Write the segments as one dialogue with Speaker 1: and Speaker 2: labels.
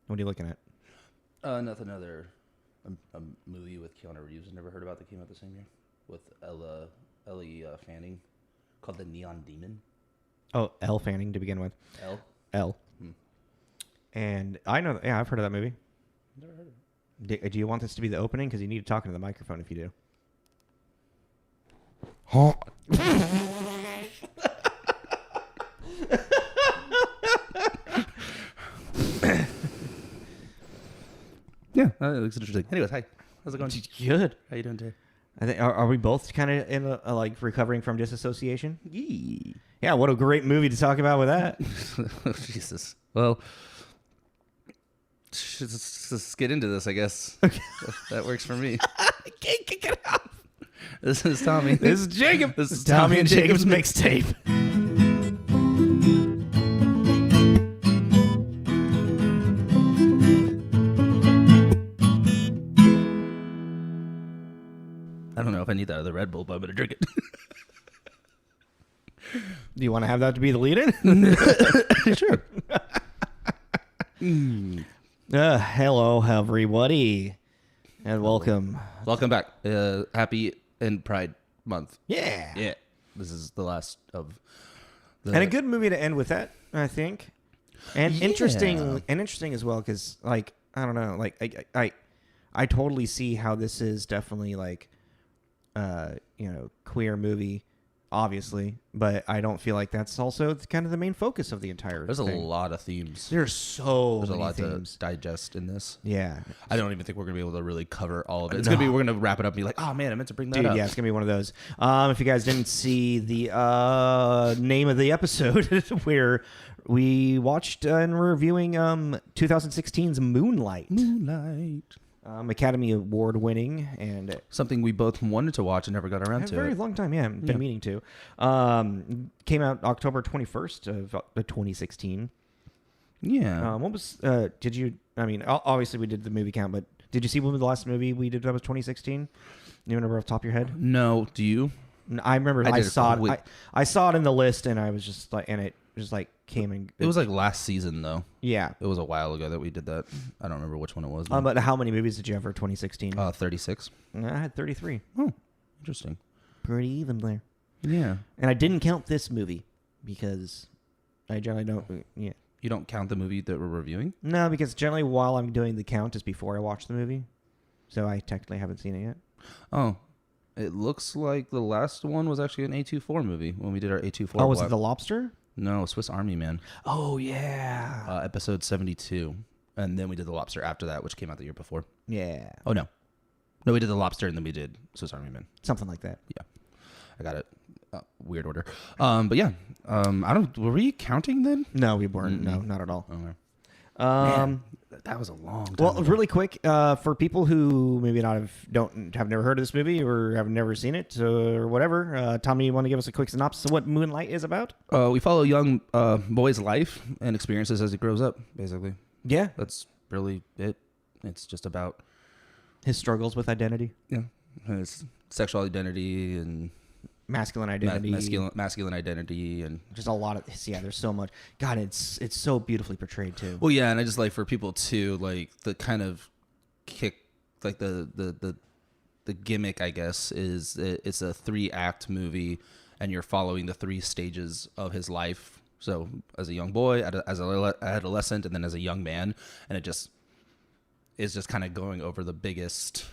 Speaker 1: What are you looking at?
Speaker 2: Nothing other. A movie with Keanu Reeves. Never heard about that came out the same year with Ellie Fanning, called The Neon Demon.
Speaker 1: Oh, Elle Fanning to begin with. Elle. And I know. Yeah, I've heard of that movie.
Speaker 2: Never heard of it.
Speaker 1: Do you want this to be the opening? Because you need to talk into the microphone if you do.
Speaker 2: Yeah, that looks interesting. Anyways, hi. How's it going?
Speaker 1: Good.
Speaker 2: How you doing today?
Speaker 1: I think are we both kind of in like recovering from disassociation?
Speaker 2: Yee.
Speaker 1: Yeah. What a great movie to talk about with that.
Speaker 2: Jesus. Well, let's get into this, I guess.
Speaker 1: Okay.
Speaker 2: That works for me.
Speaker 1: I can't kick it off.
Speaker 2: This is Tommy.
Speaker 1: This is Jacob.
Speaker 2: This is
Speaker 1: Tommy and Jacob's mixtape.
Speaker 2: I don't know if I need that other Red Bull, but I'm going to drink it.
Speaker 1: Do you want to have that to be the lead-in?
Speaker 2: Sure.
Speaker 1: Hello, everybody, and welcome.
Speaker 2: Welcome back. Happy and Pride Month.
Speaker 1: Yeah.
Speaker 2: Yeah. This is the last of the...
Speaker 1: And a good movie to end with that, I think. And interesting as well, because, like, I don't know, like, I totally see how this is definitely, like, queer movie, obviously, but I don't feel like that's also kind of the main focus of the entire
Speaker 2: There's
Speaker 1: thing.
Speaker 2: a lot of themes.
Speaker 1: There's
Speaker 2: a lot
Speaker 1: themes.
Speaker 2: to digest in this.
Speaker 1: Yeah.
Speaker 2: I don't even think we're going to be able to really cover all of it. We're going to wrap it up and be like, oh, man, I meant to bring that up.
Speaker 1: Yeah, it's going to be one of those. If you guys didn't see the name of the episode where we watched and we're reviewing 2016's Moonlight. Academy Award winning and
Speaker 2: something we both wanted to watch and never got around to.
Speaker 1: A very long time, yeah. Been meaning to. Came out October 21st of 2016.
Speaker 2: Yeah.
Speaker 1: What was? Did you? I mean, obviously we did the movie count, but did you see what was the last movie we did that was 2016? You remember off the top of your head?
Speaker 2: No. Do you?
Speaker 1: I remember. I saw it. I saw it in the list, and I was just like, and it just like came and.
Speaker 2: It was like last season, though.
Speaker 1: Yeah.
Speaker 2: It was a while ago that we did that. I don't remember which one it was.
Speaker 1: But how many movies did you have for 2016?
Speaker 2: 36.
Speaker 1: I had 33.
Speaker 2: Oh, interesting.
Speaker 1: Pretty even there.
Speaker 2: Yeah.
Speaker 1: And I didn't count this movie because I generally don't. Yeah.
Speaker 2: You don't count the movie that we're reviewing?
Speaker 1: No, because generally while I'm doing the count is before I watch the movie, so I technically haven't seen it yet.
Speaker 2: Oh. It looks like the last one was actually an A24 movie when we did our A24.
Speaker 1: Oh, was it The Lobster?
Speaker 2: No, Swiss Army Man.
Speaker 1: Oh, yeah.
Speaker 2: Episode 72. And then we did The Lobster after that, which came out the year before.
Speaker 1: Yeah.
Speaker 2: Oh, no. No, we did The Lobster and then we did Swiss Army Man.
Speaker 1: Something like that.
Speaker 2: Yeah. I got it. Weird order. But yeah. Were we counting then?
Speaker 1: No, we weren't. No, not at all.
Speaker 2: Okay.
Speaker 1: Man,
Speaker 2: that was a long time
Speaker 1: Well,
Speaker 2: ago.
Speaker 1: really quick, for people who maybe have never heard of this movie or have never seen it or whatever, Tommy, you want to give us a quick synopsis of what Moonlight is about?
Speaker 2: We follow a young boy's life and experiences as he grows up, basically.
Speaker 1: Yeah.
Speaker 2: That's really it. It's just about
Speaker 1: his struggles with identity.
Speaker 2: Yeah. His sexual identity and
Speaker 1: masculine identity.
Speaker 2: Masculine identity and
Speaker 1: just a lot of there's so much. God, it's so beautifully portrayed too.
Speaker 2: Well, yeah, and I just like for people too, like the kind of kick, like the gimmick, I guess, is it's a 3-act movie, and you're following the 3 stages of his life. So as a young boy, as an adolescent, and then as a young man, and it just is just kind of going over the biggest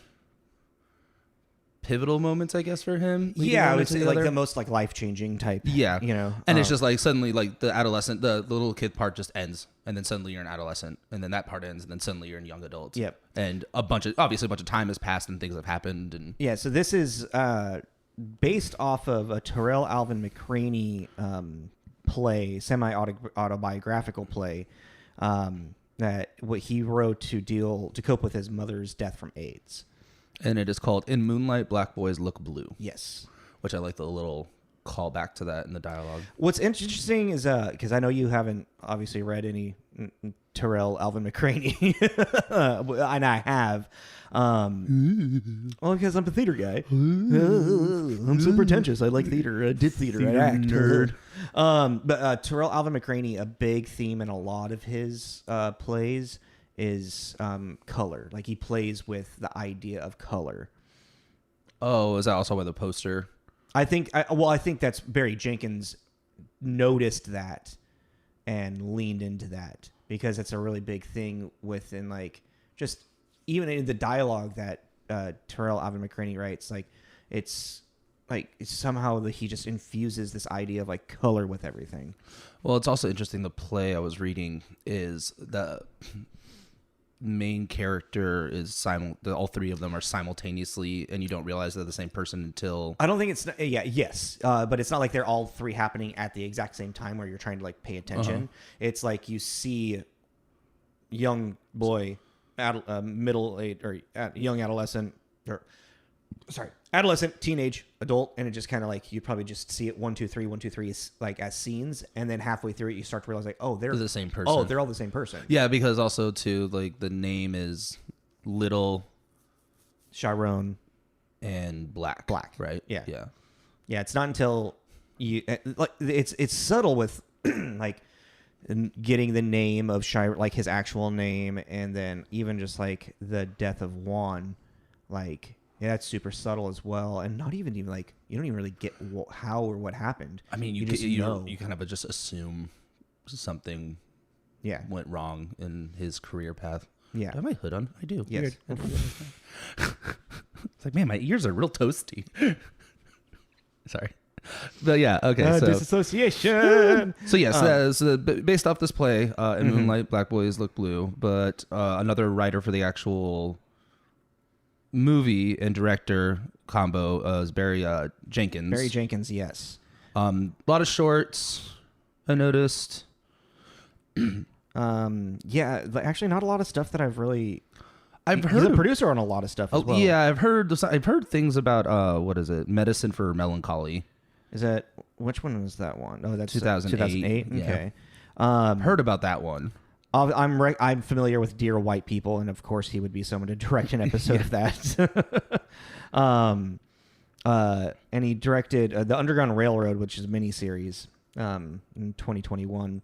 Speaker 2: pivotal moments, I guess, for him.
Speaker 1: Yeah, I would say like the most like life-changing type.
Speaker 2: Yeah,
Speaker 1: and
Speaker 2: it's just like suddenly like the adolescent, the little kid part just ends, and then suddenly you're an adolescent, and then that part ends, and then suddenly you're in young adults.
Speaker 1: Yep.
Speaker 2: And obviously a bunch of time has passed and things have happened, and
Speaker 1: yeah. So this is based off of a Tarell Alvin McCraney play, semi-autobiographical play that what he wrote to cope with his mother's death from AIDS.
Speaker 2: And it is called In Moonlight, Black Boys Look Blue.
Speaker 1: Yes.
Speaker 2: Which I like the little callback to that in the dialogue.
Speaker 1: What's interesting is, because I know you haven't obviously read any Tarell Alvin McCraney, and I have. Well, because I'm a theater guy. I'm so pretentious. I like theater. I did theater. I act.
Speaker 2: Nerd.
Speaker 1: But Tarell Alvin McCraney, a big theme in a lot of his plays is color. Like he plays with the idea of color.
Speaker 2: Oh, is that also why the poster?
Speaker 1: I think that's Barry Jenkins noticed that and leaned into that because it's a really big thing within like just even in the dialogue that Tarell Alvin McCraney writes. Like it's somehow that he just infuses this idea of like color with everything.
Speaker 2: Well, it's also interesting. The play I was reading is the main character is all three of them are simultaneously, and you don't realize they're the same person until
Speaker 1: I don't think it's but it's not like they're all three happening at the exact same time where you're trying to like pay attention. It's like you see young boy, middle age or young adolescent, or sorry, adolescent, teenage, adult, and it just kind of like you probably just see it 1, 2, 3, 1, 2, 3 is like as scenes, and then halfway through it you start to realize like, oh, they're
Speaker 2: the same person.
Speaker 1: Oh, they're all the same person.
Speaker 2: Yeah, because also too like the name is Little,
Speaker 1: Chiron,
Speaker 2: and Black, right?
Speaker 1: Yeah. It's not until you like it's subtle with like getting the name of Chiron, like his actual name, and then even just like the death of Juan, like. Yeah, that's super subtle as well, and not even like you don't even really get how or what happened.
Speaker 2: I mean, you kind of just assume something went wrong in his career path.
Speaker 1: Yeah,
Speaker 2: do I have my hood on? I do.
Speaker 1: Yes.
Speaker 2: It's like, man, my ears are real toasty. Sorry, but yeah, okay. So
Speaker 1: disassociation.
Speaker 2: So yes, so based off this play, in Moonlight, Black Boys Look Blue, but another writer for the actual movie and director combo is Barry Jenkins.
Speaker 1: Barry Jenkins, yes.
Speaker 2: A lot of shorts, I noticed.
Speaker 1: Actually, not a lot of stuff that I've really.
Speaker 2: He's
Speaker 1: a producer on a lot of stuff as well.
Speaker 2: Yeah, I've heard things about what is it? Medicine for Melancholy.
Speaker 1: Is that which one was that one? Oh, that's
Speaker 2: 2008.
Speaker 1: Okay.
Speaker 2: Heard about that one.
Speaker 1: I'm familiar with Dear White People, and of course he would be someone to direct an episode of that. And he directed the Underground Railroad, which is a miniseries in 2021.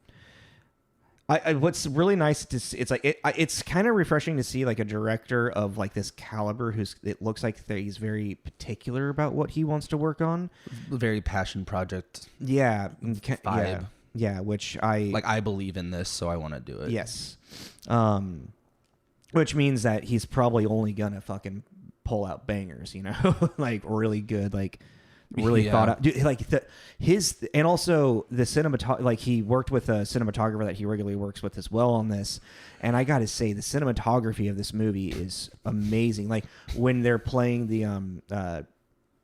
Speaker 1: What's really nice to see, it's like it's kind of refreshing to see like a director of like this caliber it looks like he's very particular about what he wants to work on.
Speaker 2: Very passion project.
Speaker 1: Yeah,
Speaker 2: vibe.
Speaker 1: Yeah, which
Speaker 2: I believe in this, so I want to do it.
Speaker 1: Yes. Which means that he's probably only gonna fucking pull out bangers, you know, like really good, like really thought out. Dude, like and also the like he worked with a cinematographer that he regularly works with as well on this, and I gotta say the cinematography of this movie is amazing. Like when they're playing the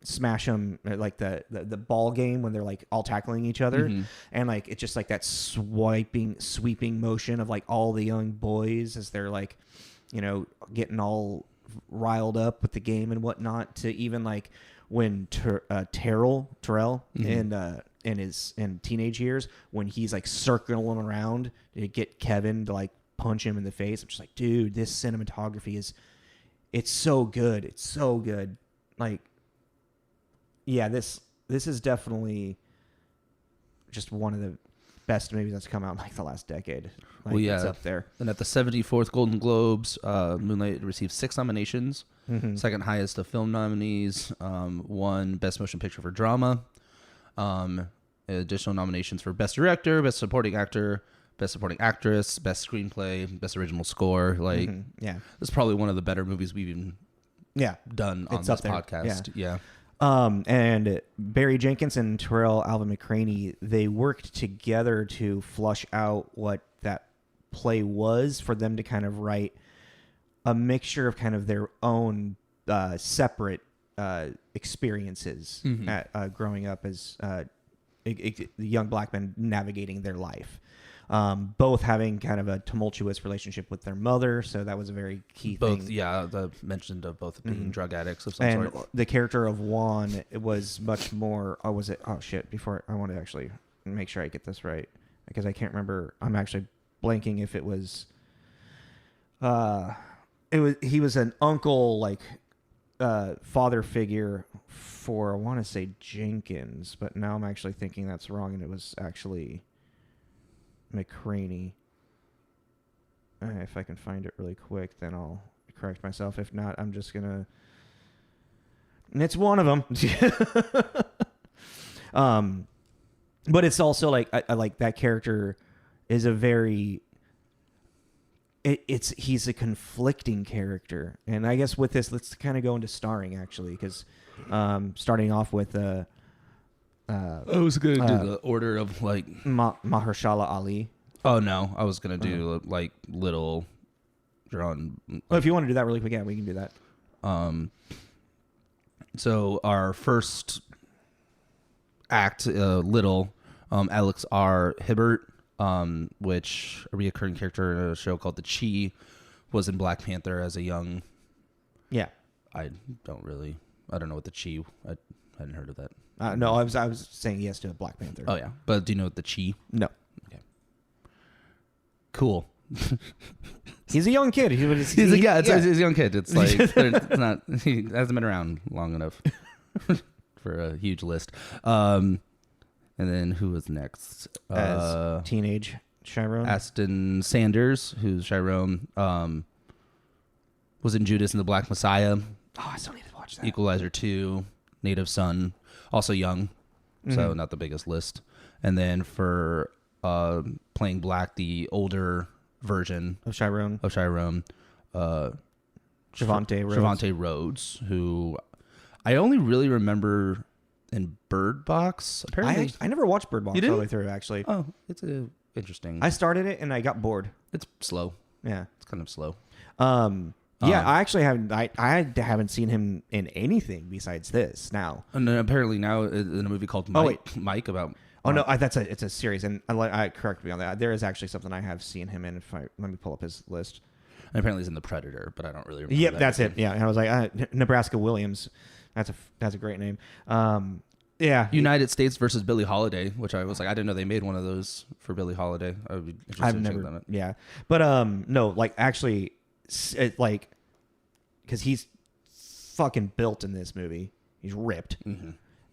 Speaker 1: Smash 'em, like the ball game when they're like all tackling each other, and like it's just like that sweeping motion of like all the young boys as they're like, you know, getting all riled up with the game and whatnot, to even like when Tarell in teenage years when he's like circling around to get Kevin to like punch him in the face. I'm just like, dude, this cinematography it's so good. It's so good. Like, yeah, this is definitely just one of the best movies that's come out in like the last decade. Like,
Speaker 2: well, yeah,
Speaker 1: it's up there.
Speaker 2: And at the 74th Golden Globes, Moonlight received 6 nominations, second highest of film nominees, won Best Motion Picture for Drama, additional nominations for Best Director, Best Supporting Actor, Best Supporting Actress, Best Screenplay, Best Original Score. Like,
Speaker 1: yeah,
Speaker 2: this is probably one of the better movies we've even done on this podcast. Yeah.
Speaker 1: And Barry Jenkins and Tarell Alvin McCraney, they worked together to flush out what that play was, for them to kind of write a mixture of kind of their own separate experiences growing up as young black men navigating their life. Both having kind of a tumultuous relationship with their mother, so that was a very key thing.
Speaker 2: The mentioned of both being drug addicts of some sort.
Speaker 1: And the character of Juan, it was much more. Oh, was it? Oh shit! Before I want to actually make sure I get this right, because I can't remember. I'm actually blanking if it was. He was an uncle, like father figure for, I want to say Jenkins, but now I'm actually thinking that's wrong, and it was actually McCraney. if I can find it really quick, then I'll correct myself. If not, I'm just gonna. And it's one of them. But it's also like I like that character is a very. He's a conflicting character, and I guess with this, let's kind of go into starring actually, because starting off with
Speaker 2: I was gonna do the order of like
Speaker 1: Mahershala Ali.
Speaker 2: Oh no, I was gonna do like little drawn.
Speaker 1: Well, if you want to do that really quick, yeah, we can do that.
Speaker 2: So our first act, little, Alex R. Hibbert, which a reoccurring character in a show called The Chi, was in Black Panther as a young.
Speaker 1: Yeah,
Speaker 2: I don't know what The Chi. I hadn't heard of that.
Speaker 1: No, I was saying yes to Black Panther.
Speaker 2: Oh yeah, but do you know what The Chi?
Speaker 1: No.
Speaker 2: Okay. Cool.
Speaker 1: He's a young kid. He's
Speaker 2: a young kid. It's like it's not. He hasn't been around long enough for a huge list. And then who was next?
Speaker 1: As teenage Jerome.
Speaker 2: Ashton Sanders, who's Jerome, was in Judas and the Black Messiah.
Speaker 1: Oh, I still need to watch that.
Speaker 2: Equalizer 2, Native Son, also young, so not the biggest list. And then for playing Black, the older version
Speaker 1: of Jerome.
Speaker 2: Trevante Rhodes, who I only really remember in Bird Box. Apparently,
Speaker 1: I never watched Bird Box all the way through. Actually,
Speaker 2: oh, it's interesting.
Speaker 1: I started it and I got bored.
Speaker 2: It's slow.
Speaker 1: Yeah,
Speaker 2: it's kind of slow.
Speaker 1: Yeah, I actually haven't. I haven't seen him in anything besides this now.
Speaker 2: And then apparently now in a movie called Mike about.
Speaker 1: Oh no, it's a series, and I correct me on that. There is actually something I have seen him in. Let me pull up his list.
Speaker 2: And apparently he's in The Predator, but I don't really remember.
Speaker 1: Yep, that's it. Yeah, and I was like Nebraska Williams. That's a great name. Yeah,
Speaker 2: United States versus Billie Holiday, which I was like, I didn't know they made one of those for Billie Holiday. I would be interested in checking that out.
Speaker 1: Yeah, but no, like actually, like because he's fucking built in this movie. He's ripped.
Speaker 2: Mm-hmm.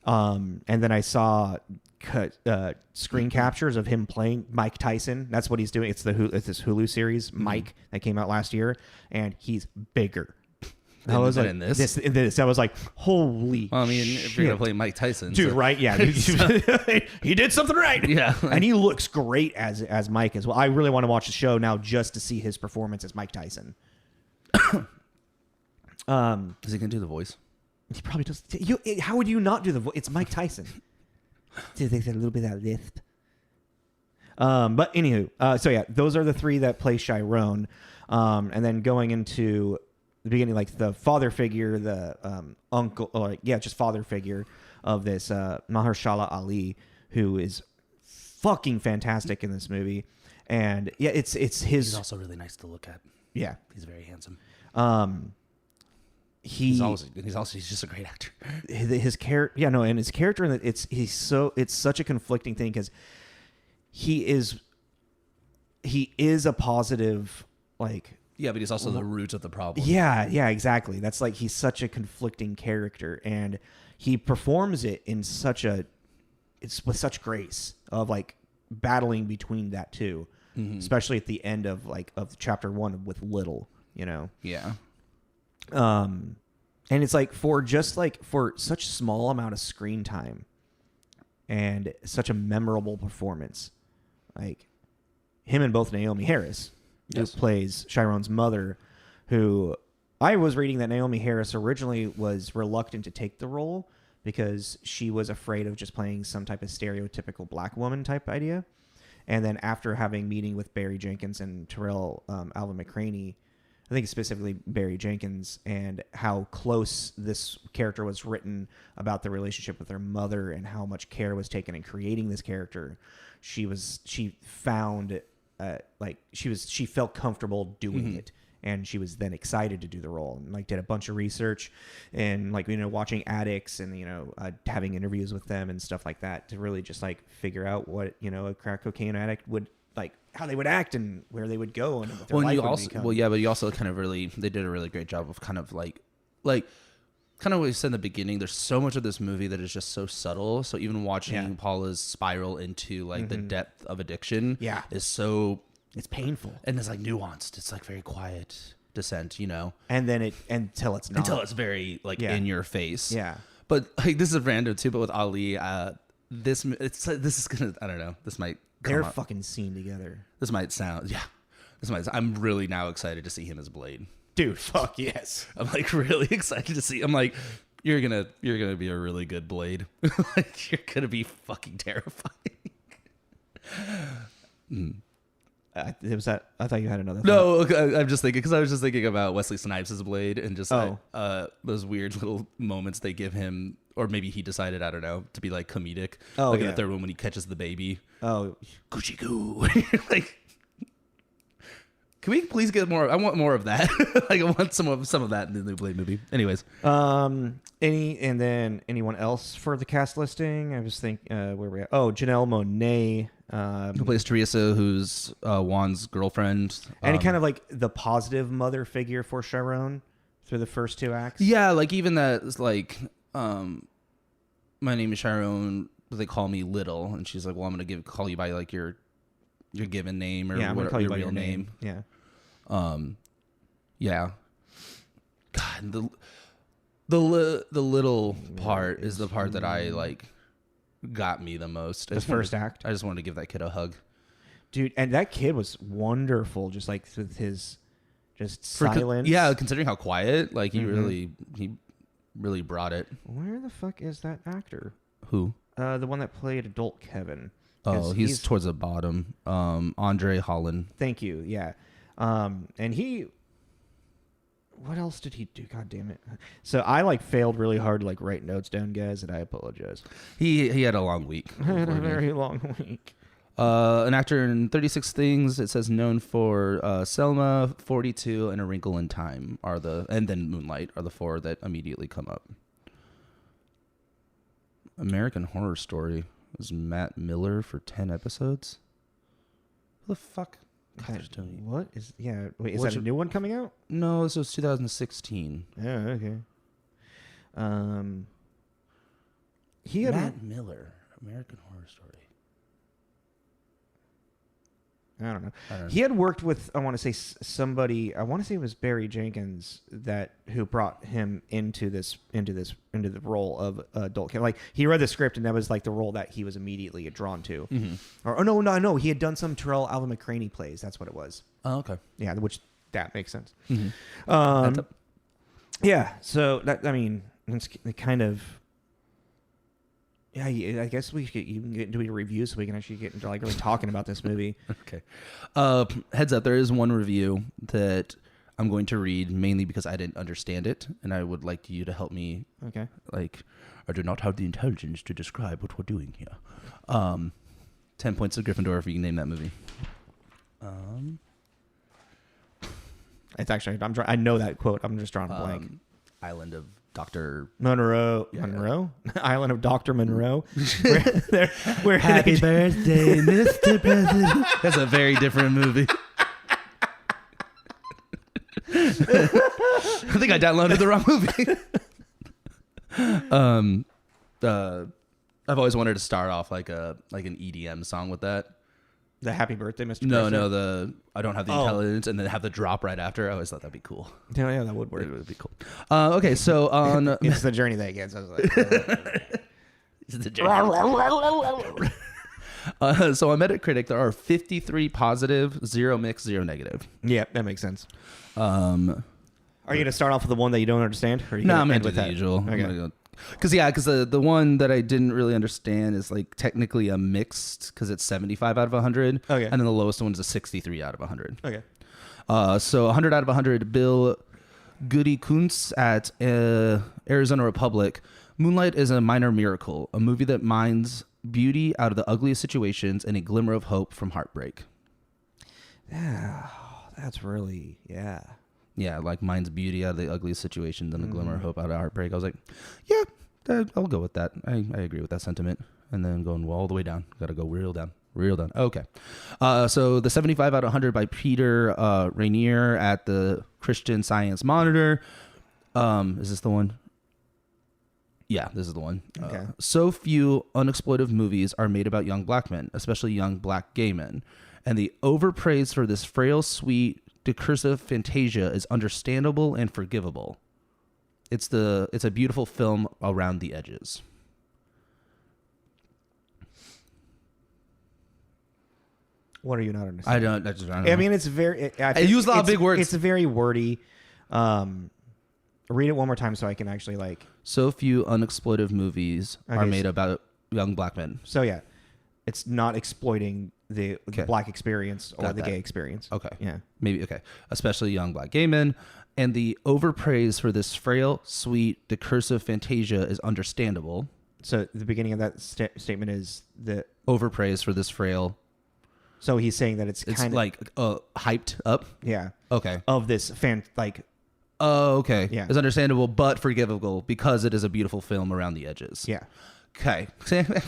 Speaker 1: And then I saw screen captures of him playing Mike Tyson. That's what he's doing. It's this Hulu series, Mike, that came out last year, and he's bigger. I was like,
Speaker 2: in this?
Speaker 1: I was like, holy.
Speaker 2: Well, I mean,
Speaker 1: shit.
Speaker 2: if you're gonna play Mike Tyson,
Speaker 1: dude,
Speaker 2: so.
Speaker 1: Right? Yeah, he did something right.
Speaker 2: Yeah,
Speaker 1: and he looks great as Mike as well. I really want to watch the show now just to see his performance as Mike Tyson.
Speaker 2: Is he gonna do the voice?
Speaker 1: He probably does. How would you not do the voice? It's Mike Tyson. It takes a little bit of that lisp. But anywho, so yeah, those are the three that play Chiron. And then going into the beginning, like the father figure, the uncle, or just father figure of this Mahershala Ali, who is fucking fantastic in this movie. And yeah, it's his.
Speaker 2: He's also really nice to look at.
Speaker 1: Yeah,
Speaker 2: he's very handsome.
Speaker 1: He's
Speaker 2: just a great actor.
Speaker 1: His character, and his character, it's such a conflicting thing because he is a positive, like,
Speaker 2: yeah, but he's also the root of the problem.
Speaker 1: Yeah, exactly. That's like he's such a conflicting character, and he performs it in it's with such grace of like battling between that two, especially at the end of chapter 1 with Little,
Speaker 2: Yeah.
Speaker 1: And it's like for such small amount of screen time and such a memorable performance, like him and both Naomie Harris, who plays Chiron's mother, who I was reading that Naomie Harris originally was reluctant to take the role because she was afraid of just playing some type of stereotypical black woman type idea. And then after having meeting with Barry Jenkins and Tarell, Alvin McCraney, I think specifically Barry Jenkins, and how close this character was written about the relationship with her mother and how much care was taken in creating this character. She felt comfortable doing it, and she was then excited to do the role, and did a bunch of research and watching addicts and having interviews with them and stuff like that to really just figure out what a crack cocaine addict would how they would act and where they would go and what their life would become.
Speaker 2: But you also kind of they did a really great job of kind of like kind of what we said in the beginning. There's so much of this movie that is just so subtle. So even watching Paula's spiral into the depth of addiction is so
Speaker 1: It's painful.
Speaker 2: And it's like nuanced. It's like very quiet descent, you know?
Speaker 1: And then until it's not.
Speaker 2: Until it's very like in your face.
Speaker 1: Yeah.
Speaker 2: But like this is random too, but with Ali, this is gonna, I don't know. This might
Speaker 1: They're fucking seen together.
Speaker 2: This might sound, I'm really now excited to see him as Blade.
Speaker 1: Dude, fuck yes.
Speaker 2: I'm like really excited to see. I'm like, you're gonna be a really good Blade. Like you're gonna be fucking terrifying.
Speaker 1: It was that. I thought you had another.
Speaker 2: No, okay, I'm just thinking because I was just thinking about Wesley Snipes as Blade and just those weird little moments they give him, or maybe he decided, I don't know, to be like comedic.
Speaker 1: Oh,
Speaker 2: like
Speaker 1: yeah.
Speaker 2: in the third one when he catches the baby.
Speaker 1: Oh,
Speaker 2: Gucci goo. Like, can we please get more? I want more of that. Like I want some of that in the new Blade movie. Anyways,
Speaker 1: anyone else for the cast listing? I was thinking where we at? Oh, Janelle Monáe.
Speaker 2: Who plays Teresa, who's Juan's girlfriend.
Speaker 1: And kind of like the positive mother figure for Sharon through the first 2 acts.
Speaker 2: Yeah, like even that is like, my name is Sharon, but they call me Little, and she's like, well, I'm gonna call you by like your given name or
Speaker 1: I'm gonna call you by
Speaker 2: real
Speaker 1: your name. Yeah.
Speaker 2: Yeah. God, the little part is the part that I like. Got me the most.
Speaker 1: The first act.
Speaker 2: I just wanted to give that kid a hug,
Speaker 1: dude. And that kid was wonderful, just like with his silence.
Speaker 2: Yeah, considering how quiet, like he really brought it.
Speaker 1: Where the fuck is that actor?
Speaker 2: Who?
Speaker 1: The one that played adult Kevin.
Speaker 2: Oh, he's towards the bottom. André Holland.
Speaker 1: Thank you. Yeah. And he. What else did he do? God damn it! So I like failed really hard to like write notes down, guys, and I apologize.
Speaker 2: He had a long week.
Speaker 1: I had a very long week.
Speaker 2: An actor in 36 Things. It says known for Selma, 42, and A Wrinkle in Time and then Moonlight are the 4 that immediately come up. American Horror Story was Matt Miller for 10 episodes. Who the fuck?
Speaker 1: What is? Yeah, wait, is that a new one coming out?
Speaker 2: No, this was 2016.
Speaker 1: Oh, okay.
Speaker 2: Matt Miller, American Horror Story.
Speaker 1: I don't know. He had worked with, I want to say somebody. I want to say it was Barry Jenkins who brought him into the role of adult kid. Like he read the script and that was like the role that he was immediately drawn to. Mm-hmm. Or no, he had done some Tarell Alvin McCraney plays. That's what it was.
Speaker 2: Oh, okay.
Speaker 1: Yeah, which that makes sense.
Speaker 2: Mm-hmm.
Speaker 1: Yeah. So that it's kind of. Yeah, I guess you can get into a review so we can actually get into like really talking about this movie.
Speaker 2: Okay. Heads up, there is one review that I'm going to read mainly because I didn't understand it, and I would like you to help me.
Speaker 1: Okay.
Speaker 2: Like, I do not have the intelligence to describe what we're doing here. 10 points of Gryffindor if you can name that movie.
Speaker 1: It's actually I know that quote. I'm just drawing a blank.
Speaker 2: Island of Dr.
Speaker 1: Monroe.
Speaker 2: Yeah,
Speaker 1: Monroe? Yeah. Island of Dr. Monroe.
Speaker 2: where Happy birthday, Mr. President. That's a very different movie. I think I downloaded the wrong movie. I've always wanted to start off like an EDM song with that.
Speaker 1: The Happy Birthday, Mr.
Speaker 2: No,
Speaker 1: President?
Speaker 2: I don't have the intelligence, and then have the drop right after. I always thought that'd be cool.
Speaker 1: Yeah, that would work.
Speaker 2: It would be cool. Okay, so on
Speaker 1: it's the journey that gets. I was like,
Speaker 2: it's the journey. So on Metacritic, there are 53 positive, 0 mixed, 0 negative.
Speaker 1: Yeah, that makes sense. Are you going to start off with the one that you don't understand? Or
Speaker 2: No, I'm going to do the usual. Okay. Because the one that I didn't really understand is like technically a mixed because it's 75 out of 100.
Speaker 1: Okay.
Speaker 2: And then the lowest one is a 63 out of 100.
Speaker 1: Okay.
Speaker 2: So 100 out of 100, Bill Goody Kuntz at Arizona Republic. Moonlight is a minor miracle, a movie that mines beauty out of the ugliest situations and a glimmer of hope from heartbreak.
Speaker 1: Yeah, that's really, yeah.
Speaker 2: Yeah, like mines beauty out of the ugliest situations and a glimmer of hope out of heartbreak. I was like, yeah, I'll go with that. I agree with that sentiment. And then going all the way down. Got to go real down. Okay. So the 75 out of 100 by Peter Rainier at the Christian Science Monitor. Is this the one? Yeah, this is the one.
Speaker 1: Okay.
Speaker 2: So few unexploitive movies are made about young black men, especially young black gay men. and the overpraise for this frail, sweet, discursive fantasia is understandable and forgivable. It's a beautiful film around the edges.
Speaker 1: What are you not understanding?
Speaker 2: I don't know.
Speaker 1: I mean, it's very.
Speaker 2: I use a lot of big words.
Speaker 1: It's very wordy. Read it one more time so I can actually like.
Speaker 2: So few unexploitive movies are made about young black men.
Speaker 1: So yeah, it's not exploiting the black experience or the gay experience.
Speaker 2: Okay.
Speaker 1: Yeah.
Speaker 2: Maybe okay. Especially young black gay men. And the overpraise for this frail, sweet, discursive fantasia is understandable.
Speaker 1: So the beginning of that statement is the
Speaker 2: overpraise for this frail.
Speaker 1: So he's saying that it's kind of
Speaker 2: like hyped up.
Speaker 1: Yeah.
Speaker 2: Okay.
Speaker 1: Of this like.
Speaker 2: Oh, okay.
Speaker 1: Yeah.
Speaker 2: It's understandable but forgivable because it is a beautiful film around the edges.
Speaker 1: Yeah.
Speaker 2: Okay.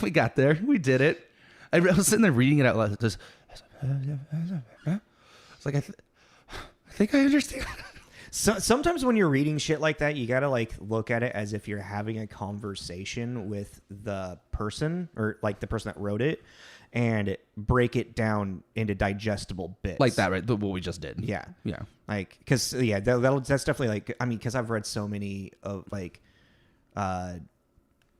Speaker 2: We got there. We did it. I was sitting there reading it out loud. It's like I think I understand.
Speaker 1: So sometimes when you're reading shit like that, you gotta like look at it as if you're having a conversation with the person or like the person that wrote it, and break it down into digestible bits
Speaker 2: like that, right? What we just did.
Speaker 1: Yeah,
Speaker 2: yeah.
Speaker 1: Like because that's definitely like I mean because I've read so many of like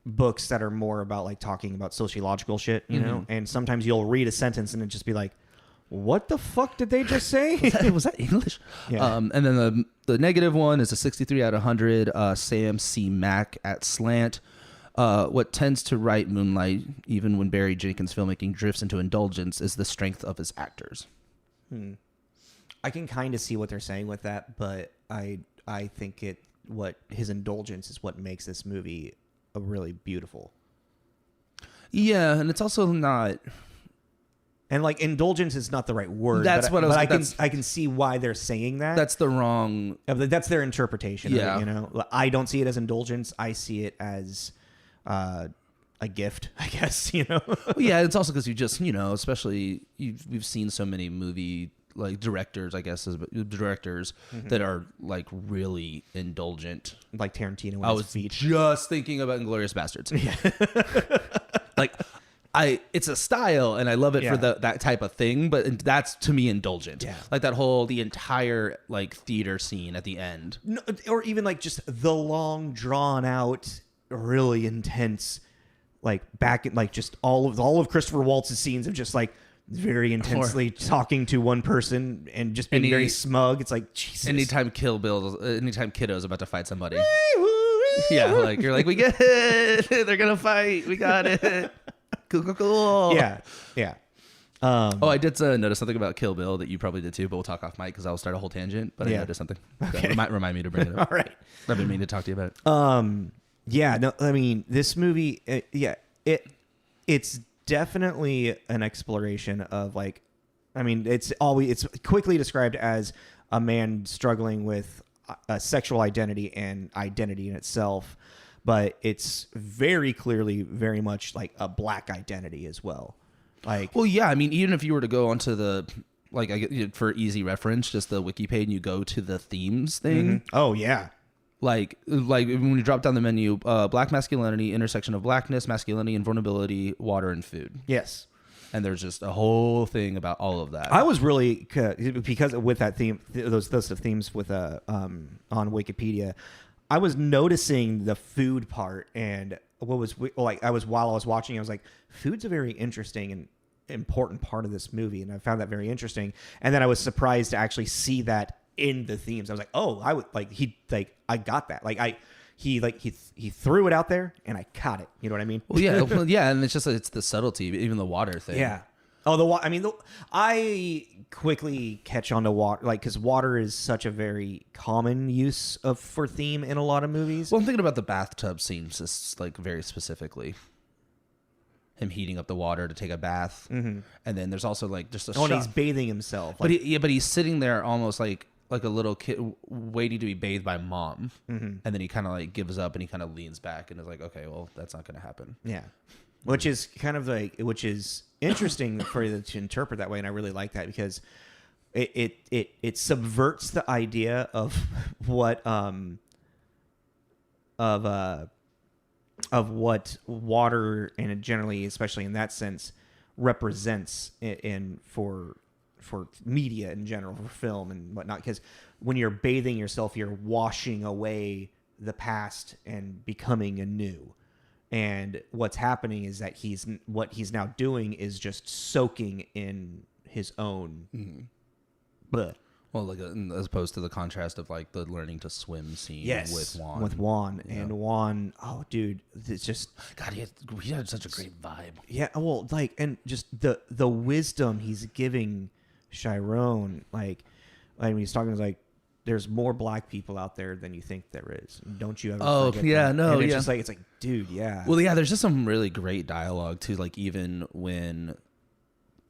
Speaker 1: books that are more about like talking about sociological shit, you know, and sometimes you'll read a sentence and it just be like, what the fuck did they just say?
Speaker 2: Was that English?
Speaker 1: Yeah.
Speaker 2: And then the negative one is a 63 out of 100. Sam C. Mack at Slant. What tends to write Moonlight, even when Barry Jenkins' filmmaking drifts into indulgence, is the strength of his actors.
Speaker 1: I can kind of see what they're saying with that, but I think what his indulgence is what makes this movie a really beautiful.
Speaker 2: Yeah, and it's also not.
Speaker 1: And like indulgence is not the right word.
Speaker 2: That's what I was.
Speaker 1: But I can see why they're saying that.
Speaker 2: That's the wrong.
Speaker 1: That's their interpretation.
Speaker 2: Yeah.
Speaker 1: Of it, you know, I don't see it as indulgence. I see it as a gift, I guess. You know.
Speaker 2: Yeah, it's also because you just especially we've seen so many movie like directors, I guess, that are like really indulgent,
Speaker 1: like Tarantino.
Speaker 2: I was just thinking about Inglourious Bastards. Yeah. Like. It's a style and I love it for that type of thing, but that's to me indulgent.
Speaker 1: Yeah.
Speaker 2: Like the entire like theater scene at the end.
Speaker 1: No, or even like just the long drawn out, really intense, like back in like just all of Christopher Waltz's scenes of just like very intensely talking to one person and just being very smug. It's like Jesus.
Speaker 2: Anytime Kiddo's about to fight somebody. Yeah, like you're like, we get it. They're gonna fight. We got it. Cool.
Speaker 1: Yeah.
Speaker 2: I did notice something about Kill Bill that you probably did too, but we'll talk off mic because I'll start a whole tangent. But I noticed something.
Speaker 1: Okay.
Speaker 2: So remind me to bring it up.
Speaker 1: All right.
Speaker 2: I've been meaning to talk to you about
Speaker 1: it. Yeah. No. I mean, this movie. It's definitely an exploration of like. I mean, it's quickly described as a man struggling with a sexual identity and identity in itself. But it's very clearly very much like a black identity as well. Like,
Speaker 2: well, yeah. I mean, even if you were to go onto the for easy reference, just the wiki page, and you go to the themes thing.
Speaker 1: Oh yeah.
Speaker 2: Like when you drop down the menu, black masculinity, intersection of blackness, masculinity, and vulnerability, water, and food.
Speaker 1: Yes.
Speaker 2: And there's just a whole thing about all of that.
Speaker 1: I was really because with that theme, those themes with on Wikipedia. I was noticing the food part, and while I was watching, I was like, food's a very interesting and important part of this movie, and I found that very interesting. And then I was surprised to actually see that in the themes. I was like, oh, I got that. He threw it out there, and I caught it. You know what I mean?
Speaker 2: Well, yeah, and it's the subtlety, even the water thing.
Speaker 1: Yeah. Oh, I quickly catch on to water, like, because water is such a very common use for theme in a lot of movies.
Speaker 2: Well, I'm thinking about the bathtub scenes, just like very specifically. Him heating up the water to take a bath, and then there's also like just a shot.
Speaker 1: And he's bathing himself,
Speaker 2: but he's sitting there almost like a little kid waiting to be bathed by mom, and then he kind of like gives up and he kind of leans back and is like, okay, well, that's not going to happen.
Speaker 1: Yeah. Which is kind of which is interesting for you to interpret that way, and I really like that because it subverts the idea of what what water and generally, especially in that sense, represents for media in general, for film and whatnot. Because when you're bathing yourself, you're washing away the past and becoming anew. And what's happening is that what he's now doing is just soaking in his own blood.
Speaker 2: Well, like as opposed to the contrast of like the learning to swim scene with Juan.
Speaker 1: With Juan. Yeah. And Juan, oh, dude, it's just...
Speaker 2: God, he had such a great vibe.
Speaker 1: Yeah, well, like, and just the wisdom he's giving Chiron, like when he's talking, like, there's more black people out there than you think there is. Don't you ever forget that.
Speaker 2: No,
Speaker 1: and it's just like, it's like, dude, yeah.
Speaker 2: Well, yeah, there's just some really great dialogue, too, like, even when...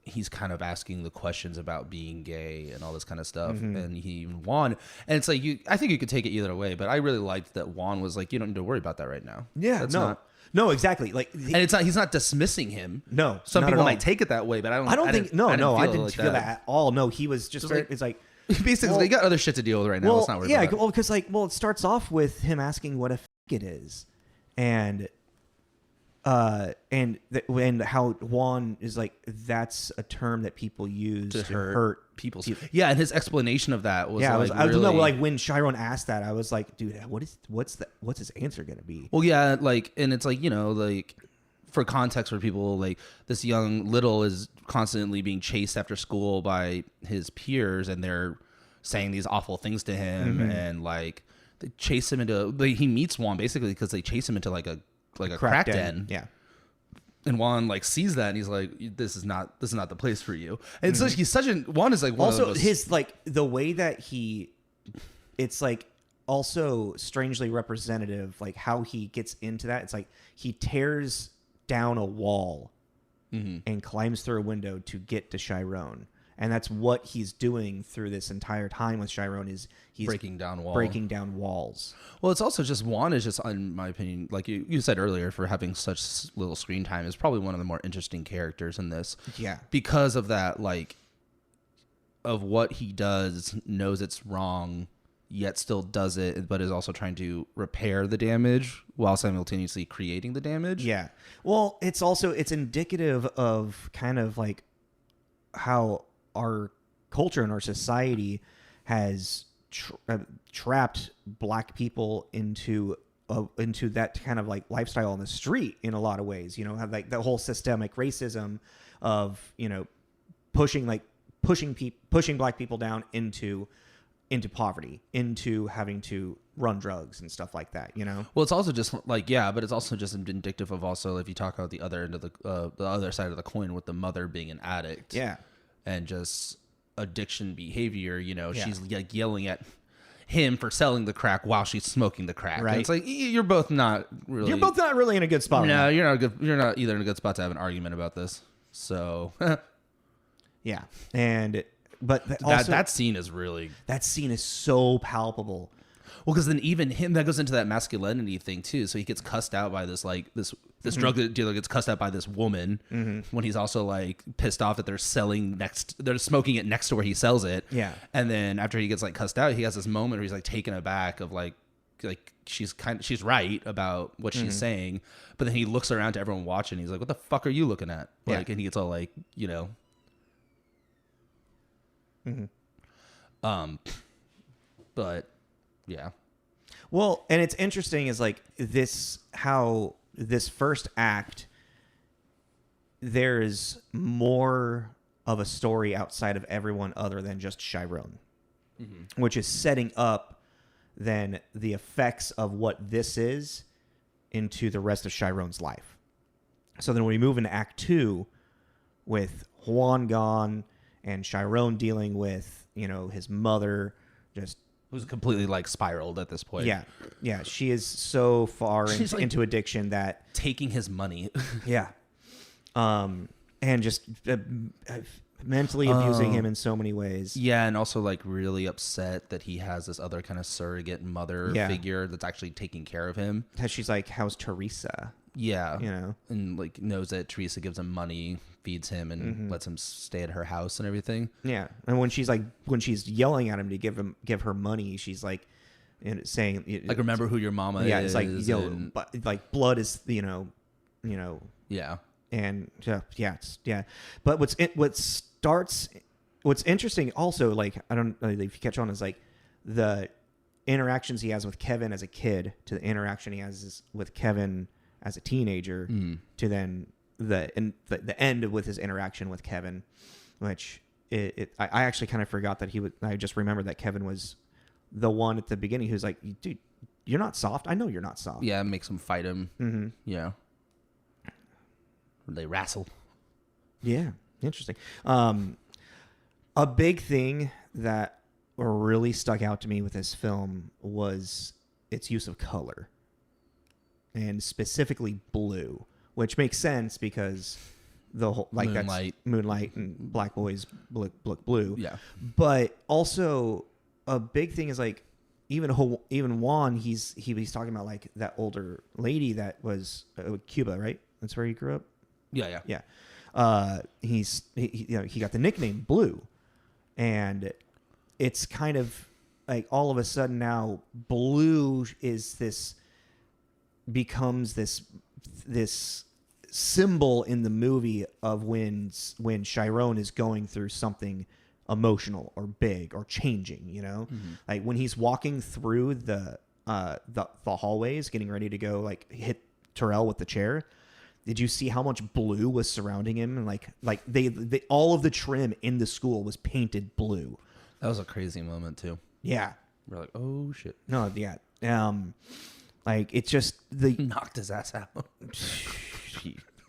Speaker 2: he's kind of asking the questions about being gay and all this kind of stuff. And Juan, and it's like, I think you could take it either way, but I really liked that Juan was like, you don't need to worry about that right now.
Speaker 1: Yeah, no, exactly. Like,
Speaker 2: and he's not dismissing him.
Speaker 1: No,
Speaker 2: some people might take it that way, but I didn't feel that at all.
Speaker 1: No, he was just very, it's like,
Speaker 2: basically, he got other shit to deal with right now. Let's not worry about it.
Speaker 1: Well, because it starts off with him asking what a f it is. And how Juan is like, that's a term that people use to hurt
Speaker 2: people. Yeah, and his explanation of that was
Speaker 1: I don't know, like when Chiron asked that, I was like, dude, what's his answer gonna be?
Speaker 2: Well, yeah, like, and it's like, you know, like for context for people, like this young little is constantly being chased after school by his peers, and they're saying these awful things to him, and like they chase him into. He meets Juan basically because they chase him into like a crack den.
Speaker 1: Yeah.
Speaker 2: And Juan like sees that and he's like, this is not the place for you. And it's like, he's such an... Juan is like one
Speaker 1: also
Speaker 2: of those...
Speaker 1: his like the way that it's like also strangely representative, like how he gets into that. It's like he tears down a wall and climbs through a window to get to Chiron. And that's what he's doing through this entire time with Chiron, is he's
Speaker 2: breaking down
Speaker 1: walls.
Speaker 2: Well, it's also just Juan is just, in my opinion, like you said earlier, for having such little screen time, is probably one of the more interesting characters in this.
Speaker 1: Yeah.
Speaker 2: Because of that, like, of what he does, knows it's wrong, yet still does it, but is also trying to repair the damage while simultaneously creating the damage.
Speaker 1: Yeah. Well, it's indicative of kind of like how our culture and our society has trapped black people into that kind of like lifestyle on the street in a lot of ways. You know, have like the whole systemic racism of, you know, pushing black people down into poverty, into having to run drugs and stuff like that, you know?
Speaker 2: Well, it's also just like, yeah, but it's also just indicative of also, if you talk about the other end of the other side of the coin with the mother being an addict.
Speaker 1: Yeah.
Speaker 2: And just addiction behavior, you know, she's like yelling at him for selling the crack while she's smoking the crack.
Speaker 1: Right.
Speaker 2: And it's like, you're both not really
Speaker 1: in a good spot.
Speaker 2: No, right? You're not either in a good spot to have an argument about this. So
Speaker 1: yeah. But also, that scene is so palpable.
Speaker 2: Well, because then even him, that goes into that masculinity thing too. So he gets cussed out by this drug dealer gets cussed out by this woman when he's also like pissed off that they're smoking it next to where he sells it.
Speaker 1: Yeah.
Speaker 2: And then after he gets like cussed out, he has this moment where he's like taken aback of like she's right about what she's saying, but then he looks around to everyone watching. He's like, "What the fuck are you looking at?" Like, and he gets all like, you know. But yeah.
Speaker 1: Well, and it's interesting is like how this first act, there's more of a story outside of everyone other than just Chiron, which is setting up then the effects of what this is into the rest of Chiron's life. So then when we move into Act 2 with Juan gone and Chiron dealing with, you know, his mother just...
Speaker 2: who's completely like spiraled at this point.
Speaker 1: Yeah. Yeah. She is so far into addiction that...
Speaker 2: taking his money.
Speaker 1: Yeah. And just mentally abusing him in so many ways.
Speaker 2: Yeah. And also like really upset that he has this other kind of surrogate mother figure that's actually taking care of him.
Speaker 1: She's like, how's Teresa?
Speaker 2: Yeah.
Speaker 1: You know?
Speaker 2: And like knows that Teresa gives him money, feeds him, and lets him stay at her house and everything.
Speaker 1: Yeah. And when she's yelling at him to give her money, she's like, saying
Speaker 2: like, remember who your mama is.
Speaker 1: Yeah. It's like, you know, like blood is, you know.
Speaker 2: Yeah.
Speaker 1: And yeah. But what starts what's interesting also, like, I don't know if you catch on, is like the interactions he has with Kevin as a kid to the interaction he has with Kevin as a teenager to then the end with his interaction with Kevin, which I actually kind of forgot that I just remembered that Kevin was the one at the beginning who's like, dude, you're not soft. I know you're not soft.
Speaker 2: Yeah, it makes him fight him.
Speaker 1: Mm-hmm.
Speaker 2: Yeah. They wrestle.
Speaker 1: Yeah, interesting. A big thing that really stuck out to me with this film was its use of color, and specifically blue, which makes sense because the whole
Speaker 2: Moonlight.
Speaker 1: that's Moonlight and Black Boys look blue.
Speaker 2: Yeah,
Speaker 1: but also a big thing is like even Juan. He's talking about like that older lady that was Cuba, right? That's where he grew up.
Speaker 2: Yeah.
Speaker 1: He got the nickname Blue, and it's kind of like all of a sudden now blue becomes this symbol in the movie of when Chiron is going through something emotional or big or changing, like when he's walking through the hallways getting ready to go like hit Tarell with the chair. Did you see how much blue was surrounding him? And like they all of the trim in the school was painted blue.
Speaker 2: That was a crazy moment too.
Speaker 1: Yeah.
Speaker 2: We're like, oh shit.
Speaker 1: No, yeah. Like it's just the
Speaker 2: knocked his ass out.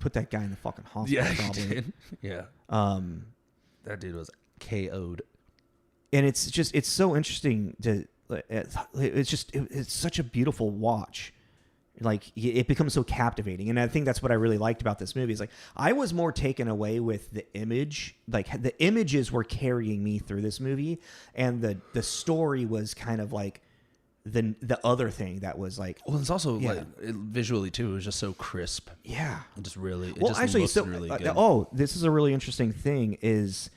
Speaker 1: Put that guy in the fucking hospital.
Speaker 2: Yeah,
Speaker 1: probably.
Speaker 2: he did. Yeah. That dude was KO'd.
Speaker 1: And it's so interesting it's such a beautiful watch. Like it becomes so captivating, and I think that's what I really liked about this movie. Is like I was more taken away with the image, like the images were carrying me through this movie, and the story was kind of like the other thing that was like.
Speaker 2: Well, it's also like visually too. It was just so crisp.
Speaker 1: Yeah,
Speaker 2: it just really.
Speaker 1: Well,
Speaker 2: just
Speaker 1: actually,
Speaker 2: looked really good.
Speaker 1: This is a really interesting thing. Is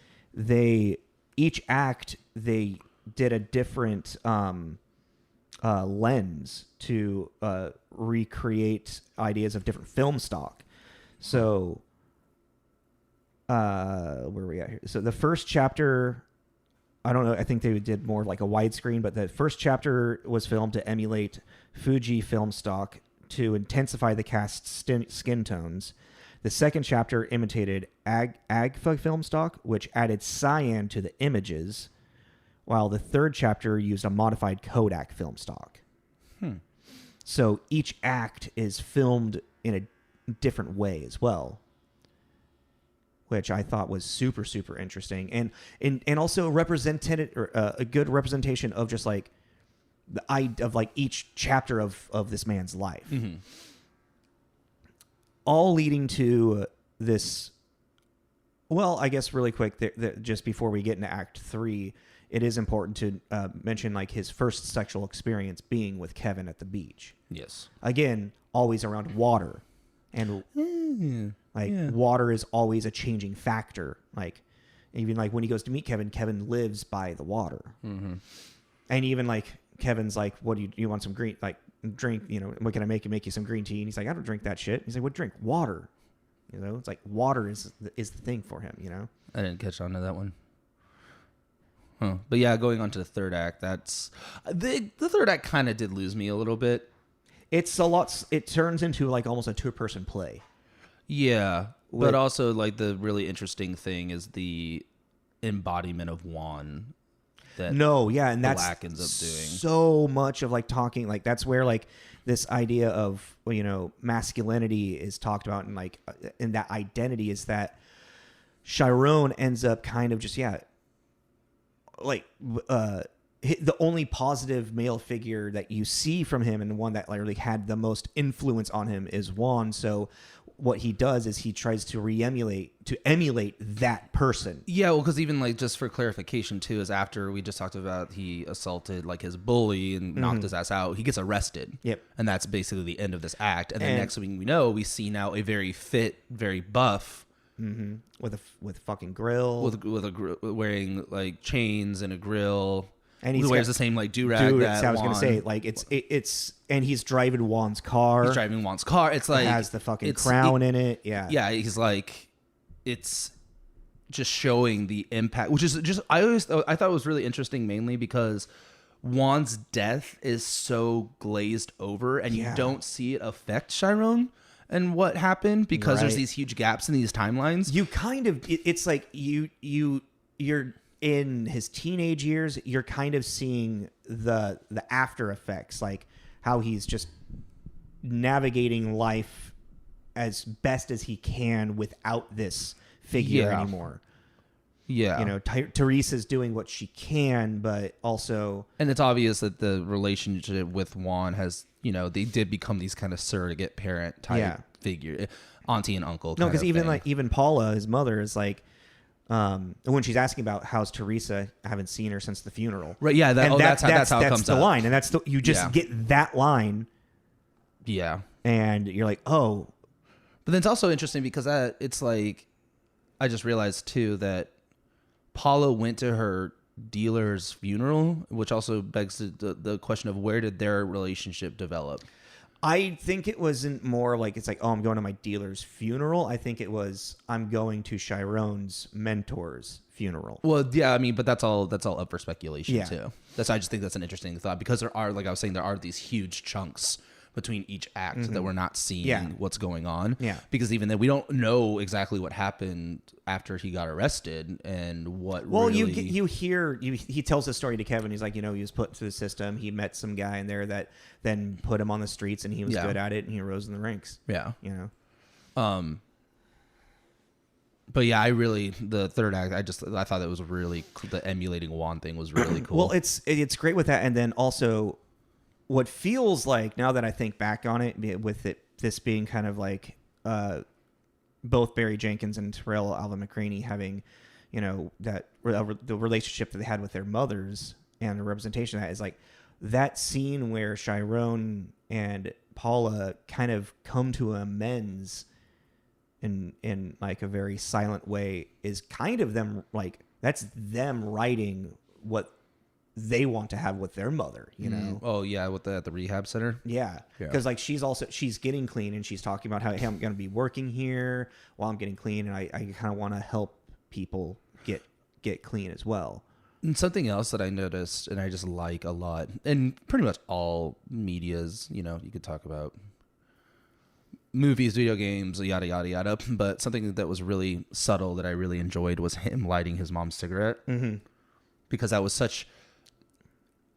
Speaker 1: each act they did a different lens to recreate ideas of different film stock. So where are we at here? So the first chapter, I don't know, I think they did more of like a widescreen, but the first chapter was filmed to emulate Fuji film stock to intensify the cast's skin tones. The second chapter imitated Agfa film stock, which added cyan to the images, while the third chapter used a modified Kodak film stock. So each act is filmed in a different way as well, which I thought was super, super interesting, and also represented a good representation of just like of like each chapter of this man's life, all leading to this. Well, I guess really quick, just before we get into Act 3, it is important to mention like his first sexual experience being with Kevin at the beach.
Speaker 2: Yes.
Speaker 1: Again, always around water, and water is always a changing factor. Like even like when he goes to meet Kevin, Kevin lives by the water, and even like Kevin's like, "What do you want some green drink? What can I make you some green tea?" And he's like, "I don't drink that shit." He's like, "What drink? Water." It's like water is the thing for him.
Speaker 2: I didn't catch on to that one. Huh. But yeah, going on to the third act, that's the third act kind of did lose me a little bit.
Speaker 1: It's a lot. It turns into like almost a two-person play.
Speaker 2: Yeah, but also like the really interesting thing is the embodiment of Juan. And that's
Speaker 1: Black ends up doing so much of like talking. Like that's where like this idea of masculinity is talked about, and like in that identity is that Chiron ends up kind of just the only positive male figure that you see from him, and the one that literally had the most influence on him, is Juan. So what he does is he tries to emulate that person.
Speaker 2: Yeah, well, because even like just for clarification too, is after we just talked about he assaulted like his bully and knocked his ass out, he gets arrested.
Speaker 1: Yep, and
Speaker 2: that's basically the end of this act. And then next thing we know, we see now a very fit, very buff.
Speaker 1: With fucking grill,
Speaker 2: wearing like chains and a grill,
Speaker 1: and
Speaker 2: he wears the same like do-rag.
Speaker 1: I was gonna say like it's and he's driving Juan's car.
Speaker 2: It's like
Speaker 1: it has the fucking crown in it.
Speaker 2: Yeah. He's like, it's just showing the impact, which is just I thought it was really interesting, mainly because Juan's death is so glazed over, and you don't see it affect Chiron and what happened because there's these huge gaps in these timelines.
Speaker 1: You kind of, it's like you're in his teenage years, you're kind of seeing the after effects, like how he's just navigating life as best as he can without this figure anymore.
Speaker 2: Yeah.
Speaker 1: You know, Teresa's doing what she can, but also...
Speaker 2: And it's obvious that the relationship with Juan has, you know, they did become these kind of surrogate parent type figure, auntie and uncle.
Speaker 1: No, because even Paula, his mother, is like, when she's asking about how's Teresa, I haven't seen her since the funeral.
Speaker 2: Right, yeah, that's how it comes up.
Speaker 1: That's the line, and you just get that line.
Speaker 2: Yeah.
Speaker 1: And you're like, oh.
Speaker 2: But then it's also interesting because it's like, I just realized too that Paula went to her dealer's funeral, which also begs the question of where did their relationship develop?
Speaker 1: I think it wasn't more like it's like, oh, I'm going to my dealer's funeral. I think it was I'm going to Chiron's mentor's funeral.
Speaker 2: Well, yeah, I mean, but that's all up for speculation too. I just think that's an interesting thought because there are, like I was saying, there are these huge chunks between each act that we're not seeing what's going on. Yeah. Because even then we don't know exactly what happened after he got arrested and what
Speaker 1: you hear he tells the story to Kevin. He's like, you know, he was put through the system. He met some guy in there that then put him on the streets and he was good at it and he rose in the ranks. Yeah. You know?
Speaker 2: But yeah, the third act, I thought that was really cool. The emulating Juan thing was really cool.
Speaker 1: Well, it's great with that. And then also what feels like, now that I think back on it, with this being kind of like both Barry Jenkins and Tarell, Alvin McCraney having, you know, that the relationship that they had with their mothers and the representation of that is like that scene where Chiron and Paula kind of come to amends in like a very silent way is kind of them, like that's them writing what they want to have with their mother, you know?
Speaker 2: Oh yeah, with the rehab center.
Speaker 1: Yeah, because like she's getting clean and she's talking about how, hey, I'm going to be working here while I'm getting clean, and I kind of want to help people get clean as well.
Speaker 2: And something else that I noticed, and I just like a lot, and pretty much all medias, you know, you could talk about movies, video games, yada yada yada, but something that was really subtle that I really enjoyed was him lighting his mom's cigarette, because that was such.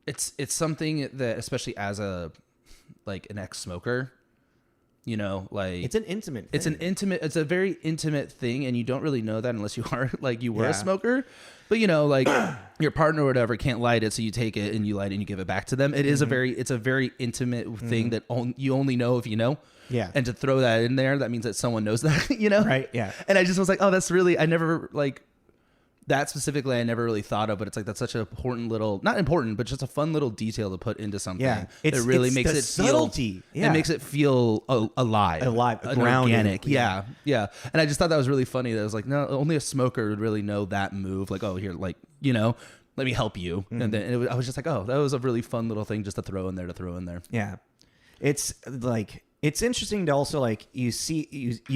Speaker 2: It's something that, especially as an ex-smoker, you know, like
Speaker 1: it's an intimate thing.
Speaker 2: It's a very intimate thing, and you don't really know that unless you are a smoker. But you know, like your partner or whatever can't light it, so you take it and you light it and you give it back to them. It's a very intimate thing that you only know if you know. Yeah. And to throw that in there, that means that someone knows that, you know?
Speaker 1: Right. Yeah.
Speaker 2: And I just was like, oh, that's really, I never that specifically I never really thought of, but it's like that's such an important little, not important, but just a fun little detail to put into something. Yeah, it really makes it
Speaker 1: subtlety.
Speaker 2: It makes it feel alive, organic. Yeah, yeah. And I just thought that was really funny. That was like, no, only a smoker would really know that move. Like, oh, here, like, you know, let me help you. And then I was just like, oh, that was a really fun little thing just to throw in there. Yeah,
Speaker 1: it's like it's interesting to also like you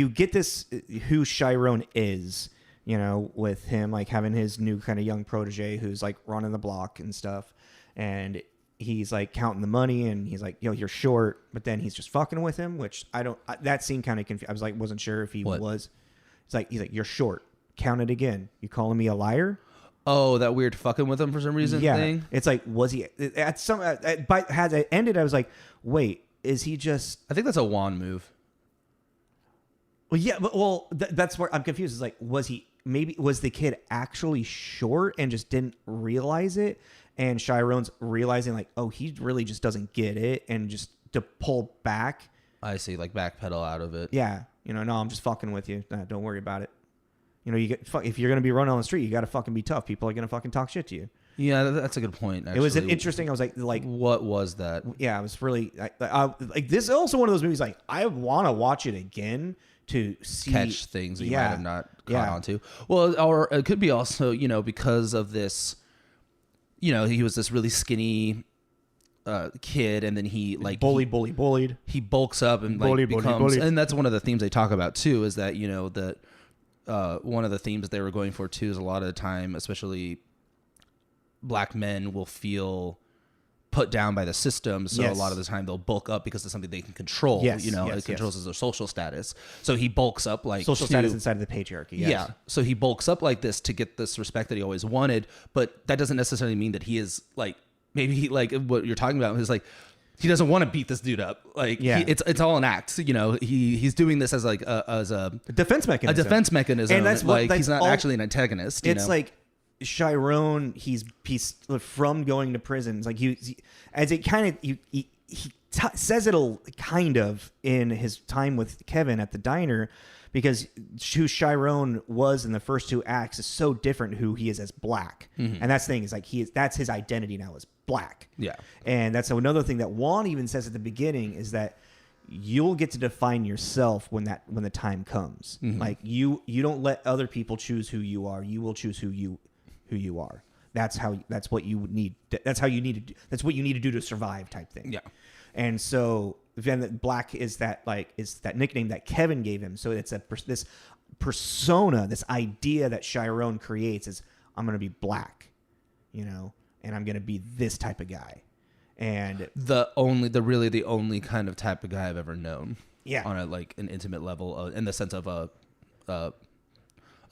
Speaker 1: get this who Chiron is. You know, with him like having his new kind of young protege who's like running the block and stuff, and he's like counting the money and he's like, yo, you're short, but then he's just fucking with him, which that scene kind of confused. I was like, wasn't sure if he was. He's like, you're short. Count it again. You calling me a liar?
Speaker 2: Oh, that weird fucking with him for some reason thing.
Speaker 1: It's like, was he at some? But as it ended, I was like, wait, is he just?
Speaker 2: I think that's a Juan move.
Speaker 1: Well, yeah, but that's where I'm confused. It's like, was the kid actually short and just didn't realize it? And Chiron's realizing like, oh, he really just doesn't get it, and just to pull back.
Speaker 2: I see, like backpedal out of it.
Speaker 1: Yeah, you know, no, I'm just fucking with you. Nah, don't worry about it. You know, if you're gonna be running on the street, you got to fucking be tough. People are gonna fucking talk shit to you.
Speaker 2: Yeah, that's a good point. Actually.
Speaker 1: It was an interesting. I was like,
Speaker 2: what was that?
Speaker 1: Yeah, I was really like this is also one of those movies. Like, I want to watch it again to
Speaker 2: catch things that you might have not caught on to. Well, or it could be also, you know, because of this, you know, he was this really skinny kid, and then he like
Speaker 1: bullied.
Speaker 2: He bulks up and like becomes, and that's one of the themes they talk about too, is that, you know, that one of the themes they were going for too is a lot of the time, especially black men will feel put down by the system, so a lot of the time they'll bulk up because it's something they can control. It controls their social status. So he bulks up like
Speaker 1: social status inside of the patriarchy. Yes.
Speaker 2: Yeah. So he bulks up like this to get this respect that he always wanted, but that doesn't necessarily mean that he is like maybe like what you're talking about is like he doesn't want to beat this dude up. Like it's all an act. He's doing this as like a
Speaker 1: defense mechanism.
Speaker 2: A defense mechanism.
Speaker 1: And that's
Speaker 2: like he's not actually an antagonist.
Speaker 1: It's like Chiron, he's from going to prison. It's like he as it kind of he says it'll kind of in his time with Kevin at the diner, because who Chiron was in the first two acts is so different who he is as black. And that's the thing is like that's his identity now is black.
Speaker 2: Yeah.
Speaker 1: And that's another thing that Juan even says at the beginning is that you'll get to define yourself when the time comes. Like you don't let other people choose who you are. You will choose who you are. That's what you need. That's what you need to do to survive type thing.
Speaker 2: Yeah.
Speaker 1: And so then black is that nickname that Kevin gave him. So it's this persona, this idea that Chiron creates is I'm going to be black, and I'm going to be this type of guy. And
Speaker 2: the only kind of type of guy I've ever known.
Speaker 1: Yeah.
Speaker 2: On an intimate level, in the sense of a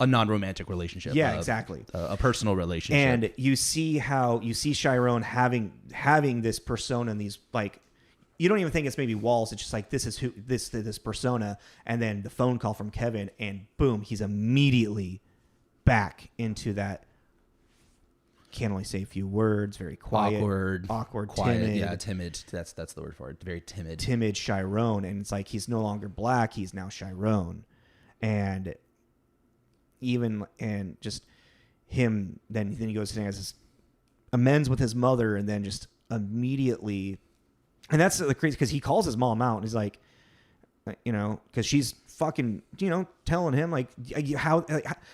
Speaker 2: non-romantic relationship.
Speaker 1: Yeah, exactly.
Speaker 2: A personal relationship.
Speaker 1: And you see Chiron having this persona and these like, you don't even think it's maybe walls. It's just like, this is who this persona. And then the phone call from Kevin and boom, he's immediately back into that. Can't only say a few words, very quiet, awkward,
Speaker 2: quiet,
Speaker 1: timid.
Speaker 2: Yeah, timid. That's the word for it. Very timid.
Speaker 1: Timid Chiron. And it's like, he's no longer black. He's now Chiron. And just him, then he goes and has his amends with his mother, and then just immediately, and that's the crazy, because he calls his mom out, and he's like, because she's fucking, telling him like,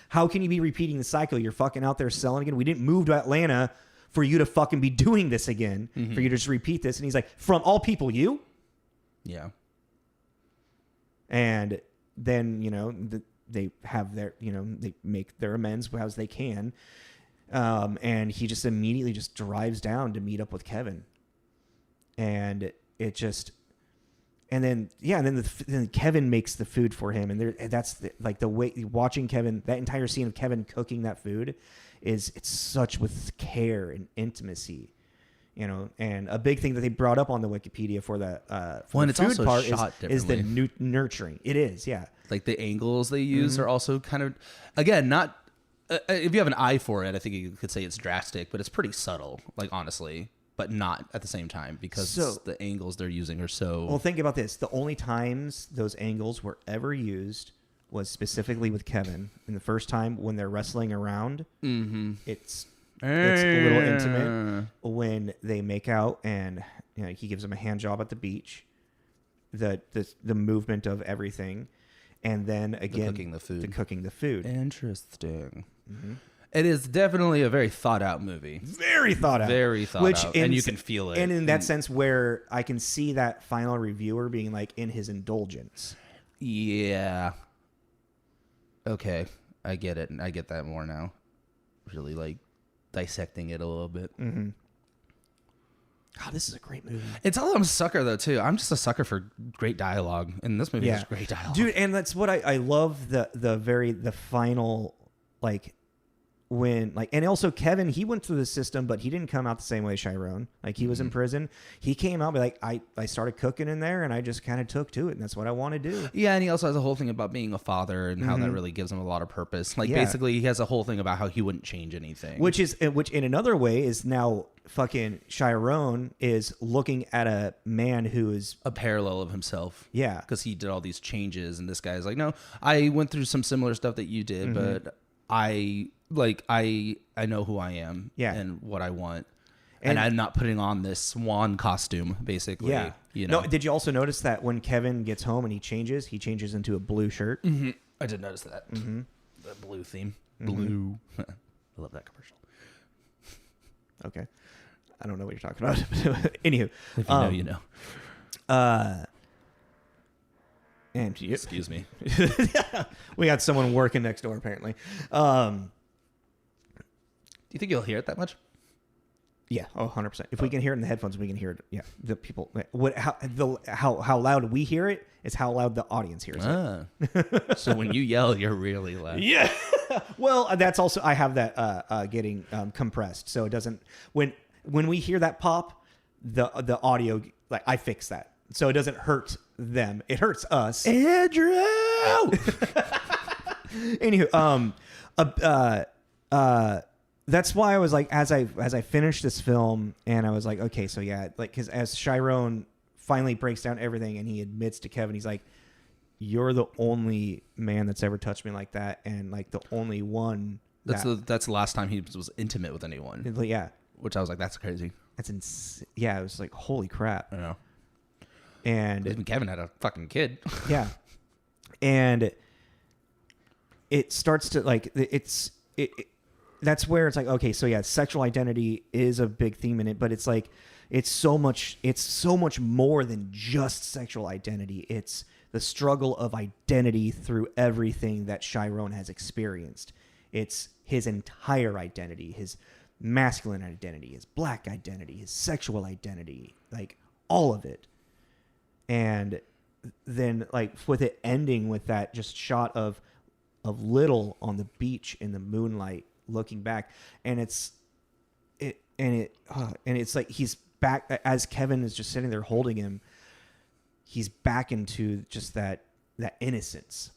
Speaker 1: how can you be repeating the cycle? You're fucking out there selling again. We didn't move to Atlanta for you to fucking be doing this again, for you to just repeat this. And he's like, from all people, you?
Speaker 2: Yeah.
Speaker 1: And then, they have their, they make their amends as they can. And he just immediately just drives down to meet up with Kevin. And it just, and then Kevin makes the food for him. And that's the way watching Kevin, that entire scene of Kevin cooking that food it's such with care and intimacy. And a big thing that they brought up on the Wikipedia for the
Speaker 2: it's
Speaker 1: food
Speaker 2: also
Speaker 1: part
Speaker 2: shot
Speaker 1: is the nurturing. It is, yeah.
Speaker 2: Like the angles they use are also kind of, again, not, if you have an eye for it, I think you could say it's drastic, but it's pretty subtle, like honestly, but not at the same time, because the angles they're using are so.
Speaker 1: Well, think about this. The only times those angles were ever used was specifically with Kevin. And the first time when they're wrestling around, it's a little intimate when they make out, and he gives him a hand job at the beach, the movement of everything, and then again the cooking the food.
Speaker 2: Interesting. It is definitely a very thought out movie.
Speaker 1: Very thought out.
Speaker 2: And you can feel it.
Speaker 1: And in that sense, where I can see that final reviewer being like in his indulgence.
Speaker 2: Yeah. Okay, I get it. I get that more now. Really like dissecting it a little bit.
Speaker 1: God, this is a great movie.
Speaker 2: I'm a sucker though too. I'm just a sucker for great dialogue, and this movie has great dialogue,
Speaker 1: dude. And that's what I love, the final, like, when, like, and also Kevin, he went through the system, but he didn't come out the same way Chiron. Like, he was in prison. He came out, but like, I started cooking in there, and I just kind of took to it, and that's what I want to do.
Speaker 2: Yeah, and he also has a whole thing about being a father and how that really gives him a lot of purpose. Like, basically, he has a whole thing about how he wouldn't change anything. Which
Speaker 1: in another way is now fucking Chiron is looking at a man who is
Speaker 2: a parallel of himself.
Speaker 1: Yeah.
Speaker 2: Because he did all these changes, and this guy's like, no, I went through some similar stuff that you did, but I know who I am and what I want. And I'm not putting on this swan costume, basically. Yeah.
Speaker 1: No, did you also notice that when Kevin gets home and he changes into a blue shirt?
Speaker 2: I did notice that. The blue theme. Blue. I love that commercial.
Speaker 1: Okay. I don't know what you're talking about. Anywho.
Speaker 2: If you know, you know.
Speaker 1: And
Speaker 2: Excuse me.
Speaker 1: we got someone working next door apparently.
Speaker 2: Do you think you'll hear it that much?
Speaker 1: Yeah, 100%. If we can hear it in the headphones, we can hear it. Yeah, the people. How loud we hear it is how loud the audience hears it.
Speaker 2: So when you yell, you're really loud.
Speaker 1: Yeah. Well, that's also I have that getting compressed, so it doesn't. When we hear that pop, the audio like I fix that, so it doesn't hurt them. It hurts us.
Speaker 2: Andrew.
Speaker 1: Anywho, that's why I was like, as I finished this film, and I was like, okay, so yeah, like, because as Chiron finally breaks down everything, and he admits to Kevin, he's like, "You're the only man that's ever touched me like that, and like the only one."
Speaker 2: That's the last time he was intimate with anyone.
Speaker 1: Yeah,
Speaker 2: which I was like, that's crazy.
Speaker 1: That's yeah, it was like, holy crap.
Speaker 2: I know.
Speaker 1: And
Speaker 2: even Kevin had a fucking kid.
Speaker 1: Yeah, and it starts to like it that's where it's like, okay, so yeah, sexual identity is a big theme in it, but it's like it's so much more than just sexual identity. It's the struggle of identity through everything that Chiron has experienced. It's his entire identity, his masculine identity, his black identity, his sexual identity, like all of it. And then like with it ending with that just shot of Little on the beach in the moonlight looking back, and it's like he's back as Kevin is just sitting there holding him. He's back into just that innocence,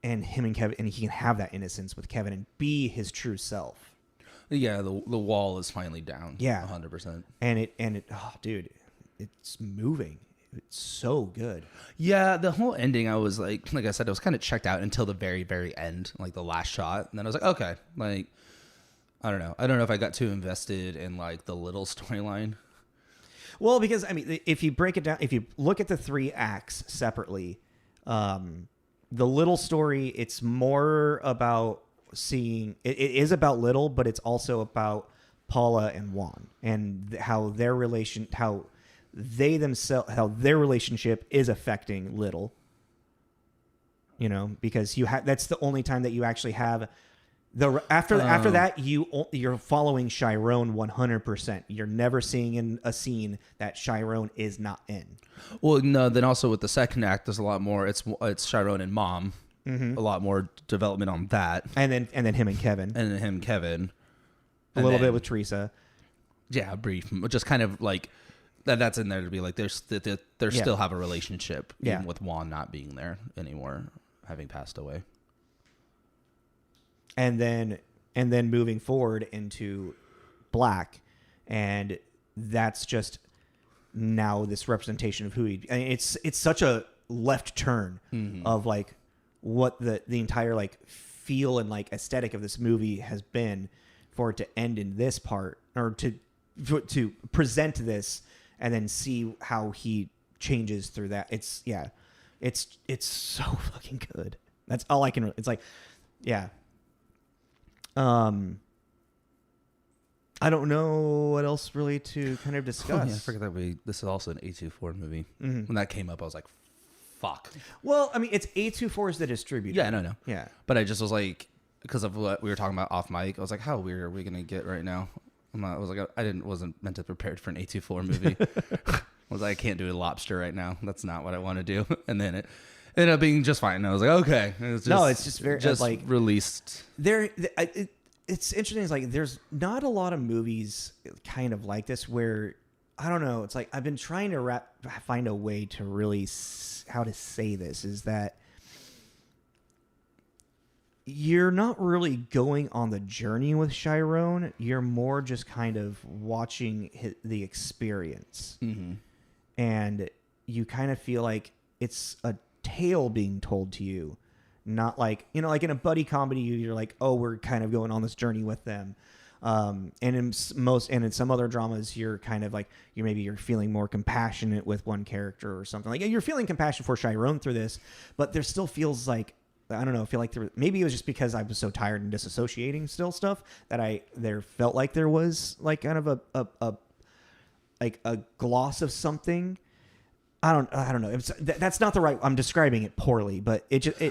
Speaker 1: and him and Kevin, and he can have that innocence with Kevin and be his true self.
Speaker 2: Yeah, the wall is finally down.
Speaker 1: Yeah,
Speaker 2: 100%.
Speaker 1: And it oh dude, it's moving. It's so good.
Speaker 2: Yeah, the whole ending, I was like I said, I was kind of checked out until the very, very end, like the last shot. And then I was like, okay, like, I don't know if I got too invested in like the Little storyline.
Speaker 1: Well, because I mean, if you break it down, if you look at the 3 acts separately, the Little story, it's more about seeing, it is about Little, but it's also about Paula and Juan and how their relationship is affecting Little, you know, because that's the only time that you actually have after that you're following Chiron 100%. You're never seeing in a scene that Chiron is not in.
Speaker 2: Well, no, then also with the second act, there's a lot more. It's Chiron and Mom, a lot more development on that,
Speaker 1: and then him and Kevin,
Speaker 2: a
Speaker 1: little bit with Teresa.
Speaker 2: Yeah, brief, just kind of like. That's in there to be like they still have a relationship, even with Juan not being there anymore, having passed away.
Speaker 1: And then moving forward into Black, and that's just now this representation of who he. I mean, it's such a left turn of like what the entire like feel and like aesthetic of this movie has been, for it to end in this part, or to present this. And then see how he changes through that. It's so fucking good. That's all I can. It's like, yeah. I don't know what else really to kind of discuss.
Speaker 2: Oh, yeah, I forgot that this is also an A24 movie. Mm-hmm. When that came up, I was like, fuck.
Speaker 1: Well, I mean, it's A24 is the distributor.
Speaker 2: Yeah, no.
Speaker 1: Yeah.
Speaker 2: But I just was like, because of what we were talking about off mic, I was like, how weird are we going to get right now? I was like, wasn't meant to prepare for an A24 movie. I was like, I can't do a lobster right now. That's not what I want to do. And then it ended up being just fine. And I was like, okay.
Speaker 1: It's just very like
Speaker 2: released.
Speaker 1: It's interesting. It's like there's not a lot of movies kind of like this where I don't know. It's like I've been trying to find a way to really how to say this is that. You're not really going on the journey with Chiron. You're more just kind of watching the experience. Mm-hmm. And you kind of feel like it's a tale being told to you. Not like, you know, like in a buddy comedy, you're like, oh, we're kind of going on this journey with them. And in some other dramas, you're kind of like, you're feeling more compassionate with one character or something. Like you're feeling compassion for Chiron through this, but there still feels like, I don't know. I feel like maybe it was just because I was so tired and disassociating still stuff that there felt like there was like kind of a gloss of something I don't know. That's not the right. I'm describing it poorly, but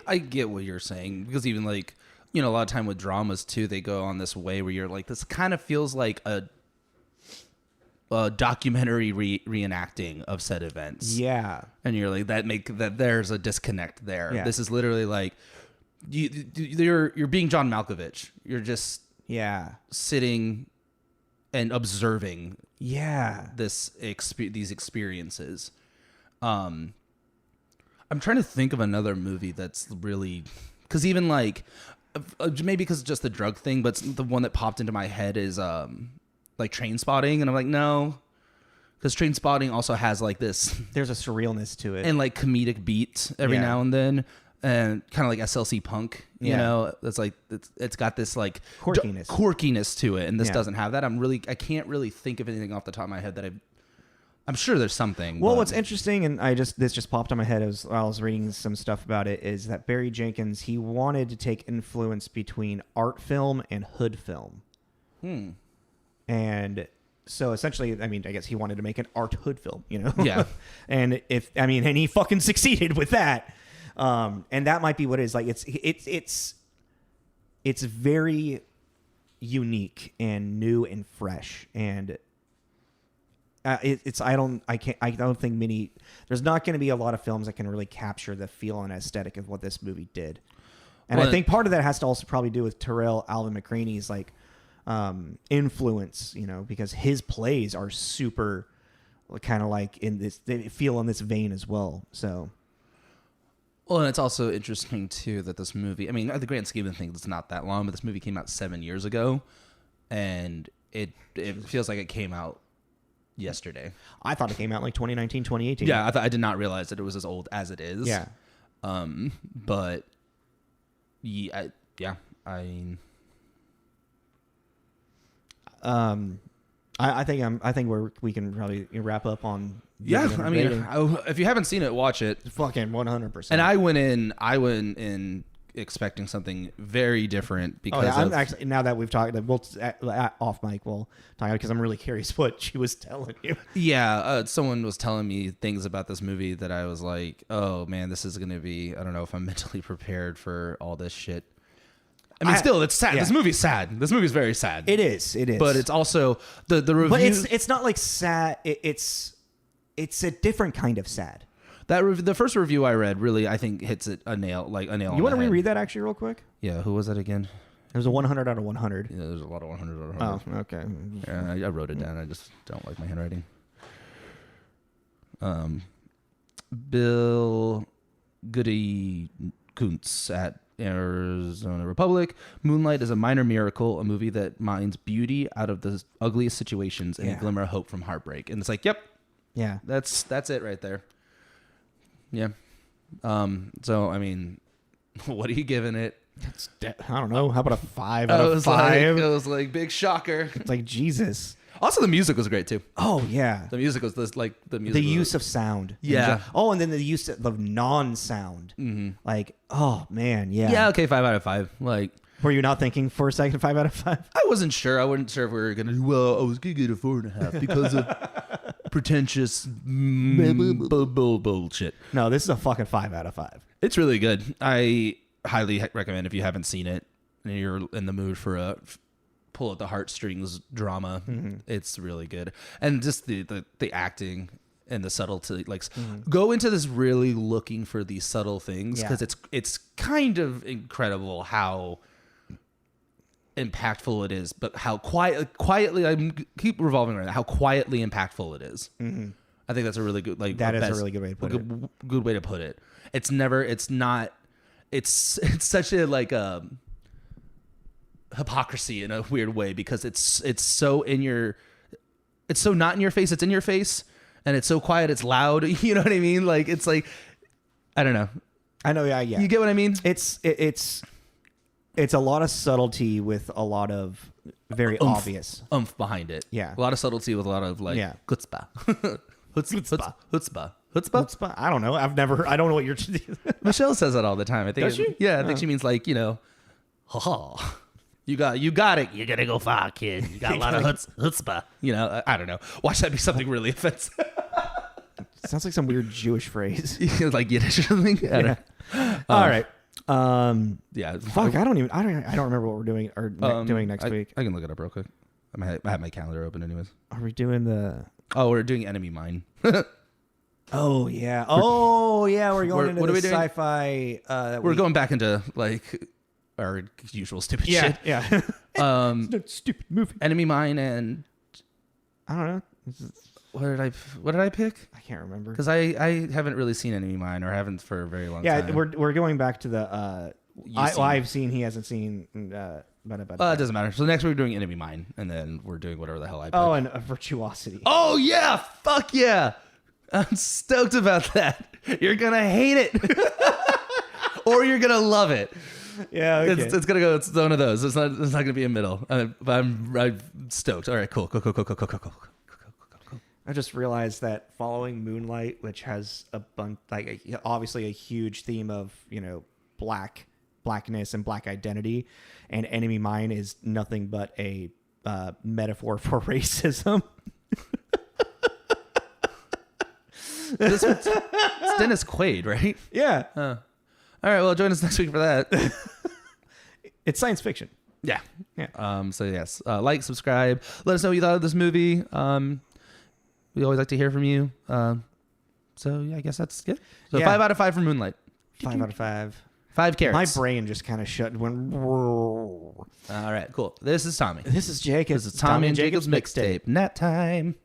Speaker 2: I get what you're saying, because even like, a lot of time with dramas too, they go on this way where you're like, this kind of feels like a documentary reenacting of said events.
Speaker 1: Yeah.
Speaker 2: And you're like, that there's a disconnect there.
Speaker 1: Yeah.
Speaker 2: This is literally like you're being John Malkovich. You're just sitting and observing these experiences. I'm trying to think of another movie that's really, because even like maybe because it's just the drug thing, but the one that popped into my head is like Train Spotting, and I'm like, no, because Train Spotting also has like this,
Speaker 1: there's a surrealness to it
Speaker 2: and like comedic beats every now and then, and kind of like SLC Punk, you know, it's like it's got this like quirkiness to it, and this doesn't have that. I can't really think of anything off the top of my head that I'm sure there's something.
Speaker 1: Well, what's interesting, and this just popped in my head as I was reading some stuff about it, is that Barry Jenkins, he wanted to take influence between art film and hood film. And so essentially, I mean, I guess he wanted to make an art hood film, you know?
Speaker 2: Yeah.
Speaker 1: and he fucking succeeded with that. And that might be what it is. Like, it's very unique and new and fresh. And I don't think there's not going to be a lot of films that can really capture the feel and aesthetic of what this movie did. And I think part of that has to also probably do with Tarell, Alvin McCraney's like influence, you know, because his plays are super kind of like they feel in this vein as well. So,
Speaker 2: well, and it's also interesting too that this movie, I mean, at the grand scheme of things, it's not that long, but this movie came out 7 years ago, and it feels like it came out yesterday.
Speaker 1: I thought it came out like 2019, 2018.
Speaker 2: Yeah, I did not realize that it was as old as it is.
Speaker 1: Yeah.
Speaker 2: But I
Speaker 1: think we can probably wrap up on.
Speaker 2: Yeah, I mean, if you haven't seen it, watch it.
Speaker 1: Fucking 100%.
Speaker 2: And I went in expecting something very different because
Speaker 1: I'm actually, now that we've talked, we'll off mic, we'll talk because I'm really curious what she was telling you.
Speaker 2: Yeah, someone was telling me things about this movie that I was like, oh man, this is gonna be, I don't know if I'm mentally prepared for all this shit. I mean, still, it's sad. Yeah. This movie's sad. This movie's very sad.
Speaker 1: It is.
Speaker 2: But it's also the review.
Speaker 1: But it's not like sad. It's a different kind of sad.
Speaker 2: The first review I read really, I think, hits it a nail. You
Speaker 1: want to reread that actually real quick?
Speaker 2: Yeah. Who was that again?
Speaker 1: There's a 100 out of 100.
Speaker 2: Yeah, there's a lot of 100 out of 100.
Speaker 1: Oh, okay.
Speaker 2: Yeah, I wrote it down. I just don't like my handwriting. Bill Goody Kuntz at Arizona Republic. Moonlight is a minor miracle, a movie that mines beauty out of the ugliest situations and a glimmer of hope from heartbreak. And it's like, yep.
Speaker 1: Yeah.
Speaker 2: That's it right there. Yeah. So, I mean, what are you giving it?
Speaker 1: I don't know. How about a 5 out of 5?
Speaker 2: It was like big shocker.
Speaker 1: It's like, Jesus.
Speaker 2: Also, the music was great too.
Speaker 1: Oh yeah,
Speaker 2: the music was the
Speaker 1: use of sound.
Speaker 2: Yeah.
Speaker 1: And then the use of non-sound. Mm-hmm. Like, oh man, yeah.
Speaker 2: Yeah. Okay, 5 out of 5. Like,
Speaker 1: were you not thinking for a second 5 out of 5?
Speaker 2: I wasn't sure. I wasn't sure if we were gonna. Well, I was gonna get a 4.5 because of pretentious bullshit.
Speaker 1: No, this is a fucking 5 out of 5.
Speaker 2: It's really good. I highly recommend if you haven't seen it and you're in the mood for a pull at the heartstrings drama. Mm-hmm. It's really good, and just the acting and the subtlety. Like, go into this really looking for these subtle things because it's kind of incredible how impactful it is, but how quietly. I keep revolving around how quietly impactful it is. Mm-hmm. I think that's a really good
Speaker 1: that is a really good way to put it.
Speaker 2: Good way to put it. It's not. It's such a like a hypocrisy in a weird way because it's so not in your face, it's in your face, and it's so quiet it's loud. You know what I mean? Like, it's like, I don't know.
Speaker 1: I know. Yeah.
Speaker 2: You get what I mean?
Speaker 1: It's a lot of subtlety with a lot of very obvious
Speaker 2: behind it.
Speaker 1: Yeah,
Speaker 2: a lot of subtlety with a lot of like chutzpah. Chutzpah.
Speaker 1: I don't know. I don't know what you're.
Speaker 2: Michelle says that all the time. I think.
Speaker 1: Does she?
Speaker 2: Yeah, I think she means like, ha. You got it. You're gonna go far, kid. You got a lot of chutzpah. I don't know. Watch that be something really offensive.
Speaker 1: Sounds like some weird Jewish phrase.
Speaker 2: Like Yiddish or something.
Speaker 1: Yeah. All right.
Speaker 2: Yeah.
Speaker 1: Fuck. I don't remember what we're doing doing next week.
Speaker 2: I can look it up real quick. I have my calendar open anyways.
Speaker 1: Are we doing the?
Speaker 2: Oh, we're doing Enemy Mine.
Speaker 1: Oh yeah. We're going into
Speaker 2: what are we doing?
Speaker 1: sci-fi.
Speaker 2: We're going back into like our usual stupid shit.
Speaker 1: Yeah.
Speaker 2: It's
Speaker 1: no stupid movie.
Speaker 2: Enemy Mine and
Speaker 1: I don't know.
Speaker 2: what did I pick?
Speaker 1: I can't remember.
Speaker 2: Because I haven't really seen Enemy Mine or haven't for a very long time.
Speaker 1: Yeah, we're going back to the. I've seen. He hasn't seen.
Speaker 2: It doesn't matter. So next we're doing Enemy Mine, and then we're doing whatever the hell I pick.
Speaker 1: Oh, and Virtuosity.
Speaker 2: Oh yeah! Fuck yeah! I'm stoked about that. You're gonna hate it, or you're gonna love it.
Speaker 1: Yeah, okay.
Speaker 2: It's gonna go. It's one of those. It's not gonna be a middle. But I'm stoked. All right, cool.
Speaker 1: I just realized that following Moonlight, which has a bunch, obviously a huge theme of blackness and black identity, and Enemy Mine is nothing but a metaphor for racism.
Speaker 2: It's Dennis Quaid, right?
Speaker 1: Yeah.
Speaker 2: All right. Well, join us next week for that.
Speaker 1: It's science fiction.
Speaker 2: Yeah.
Speaker 1: Yeah.
Speaker 2: So yes, like, subscribe. Let us know what you thought of this movie. We always like to hear from you. So yeah, I guess that's good. So 5 out of 5 for Moonlight.
Speaker 1: 5 out of 5.
Speaker 2: 5 carrots.
Speaker 1: My brain just kind of shut when.
Speaker 2: All right, cool. This is Tommy.
Speaker 1: This is Jacob.
Speaker 2: This is Tommy and Jacob's mixtape. Nap time.